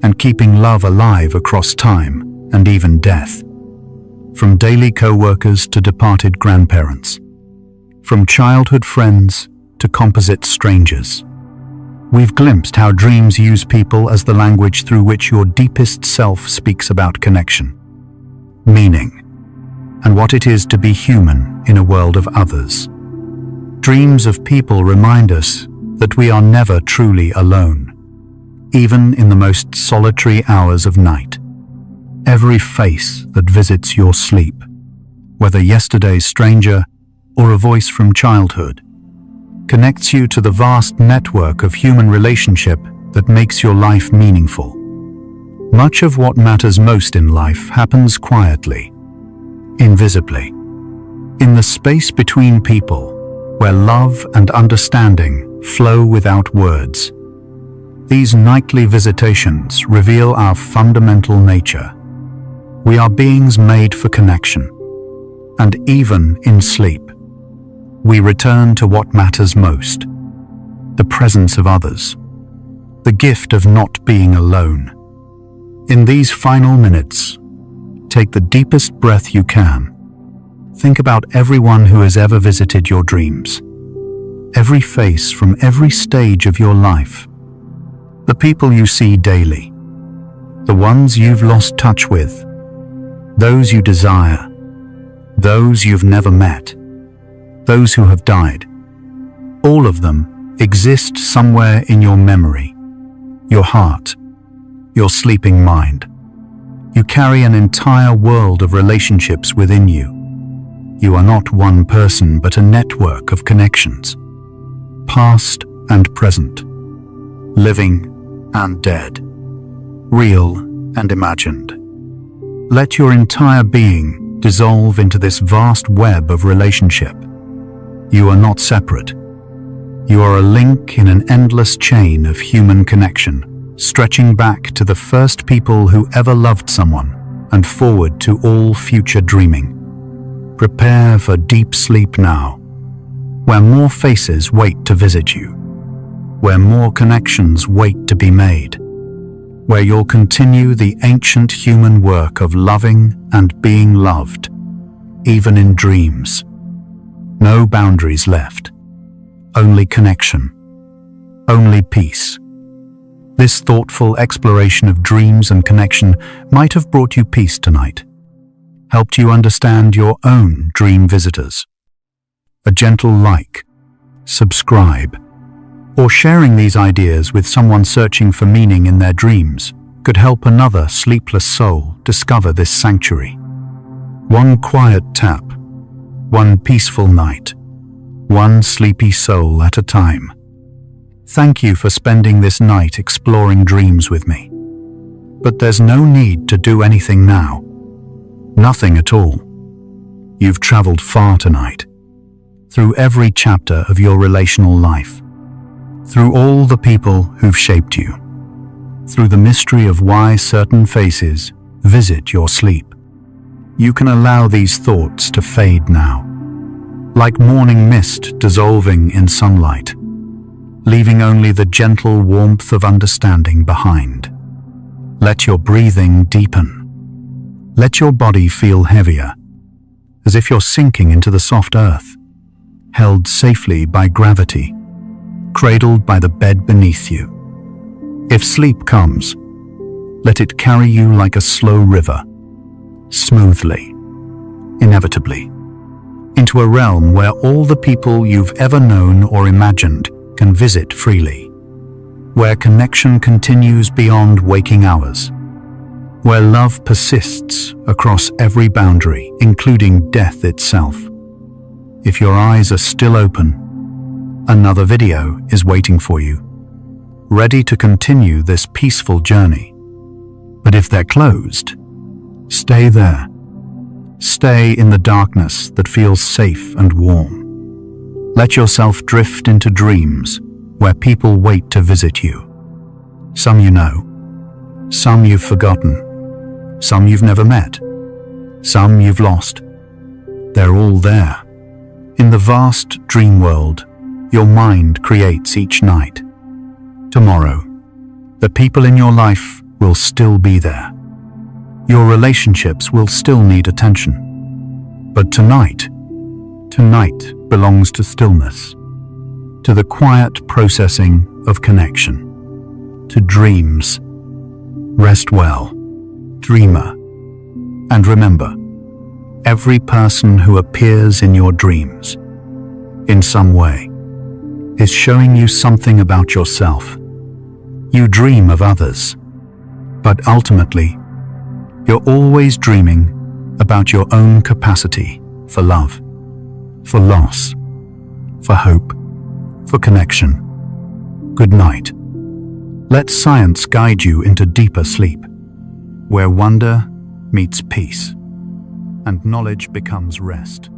Speaker 1: and keeping love alive across time and even death. From daily co-workers to departed grandparents, from childhood friends to composite strangers. We've glimpsed how dreams use people as the language through which your deepest self speaks about connection, meaning, and what it is to be human in a world of others. Dreams of people remind us that we are never truly alone, even in the most solitary hours of night. Every face that visits your sleep, whether yesterday's stranger or a voice from childhood, connects you to the vast network of human relationship that makes your life meaningful. Much of what matters most in life happens quietly, invisibly, in the space between people, where love and understanding flow without words. These nightly visitations reveal our fundamental nature. We are beings made for connection, and even in sleep, we return to what matters most, the presence of others, the gift of not being alone. In these final minutes, take the deepest breath you can. Think about everyone who has ever visited your dreams, every face from every stage of your life, the people you see daily, the ones you've lost touch with, those you desire, those you've never met, those who have died. All of them exist somewhere in your memory, your heart, your sleeping mind. You carry an entire world of relationships within you. You are not one person, but a network of connections, past and present, living and dead, real and imagined. Let your entire being dissolve into this vast web of relationship. You are not separate. You are a link in an endless chain of human connection, stretching back to the first people who ever loved someone and forward to all future dreaming. Prepare for deep sleep now, where more faces wait to visit you, where more connections wait to be made, where you'll continue the ancient human work of loving and being loved, even in dreams. No boundaries left, only connection, only peace. This thoughtful exploration of dreams and connection might have brought you peace tonight, helped you understand your own dream visitors. A gentle like, subscribe, or sharing these ideas with someone searching for meaning in their dreams could help another sleepless soul discover this sanctuary. One quiet tap, one peaceful night, one sleepy soul at a time. Thank you for spending this night exploring dreams with me. But there's no need to do anything now. Nothing at all. You've traveled far tonight, through every chapter of your relational life, through all the people who've shaped you, through the mystery of why certain faces visit your sleep. You can allow these thoughts to fade now, like morning mist dissolving in sunlight, leaving only the gentle warmth of understanding behind. Let your breathing deepen. Let your body feel heavier, as if you're sinking into the soft earth, held safely by gravity, cradled by the bed beneath you. If sleep comes, let it carry you like a slow river, smoothly, inevitably, into a realm where all the people you've ever known or imagined can visit freely, where connection continues beyond waking hours, where love persists across every boundary, including death itself. If your eyes are still open, another video is waiting for you, ready to continue this peaceful journey. But if they're closed, stay there. Stay in the darkness that feels safe and warm. Let yourself drift into dreams where people wait to visit you. Some you know, some you've forgotten, some you've never met, some you've lost. They're all there. In the vast dream world your mind creates each night. Tomorrow, the people in your life will still be there. Your relationships will still need attention. But tonight belongs to stillness, to the quiet processing of connection, to dreams. Rest well, dreamer. And remember, every person who appears in your dreams, in some way, is showing you something about yourself. You dream of others, but ultimately, you're always dreaming about your own capacity for love, for loss, for hope, for connection. Good night. Let science guide you into deeper sleep, where wonder meets peace, and knowledge becomes rest.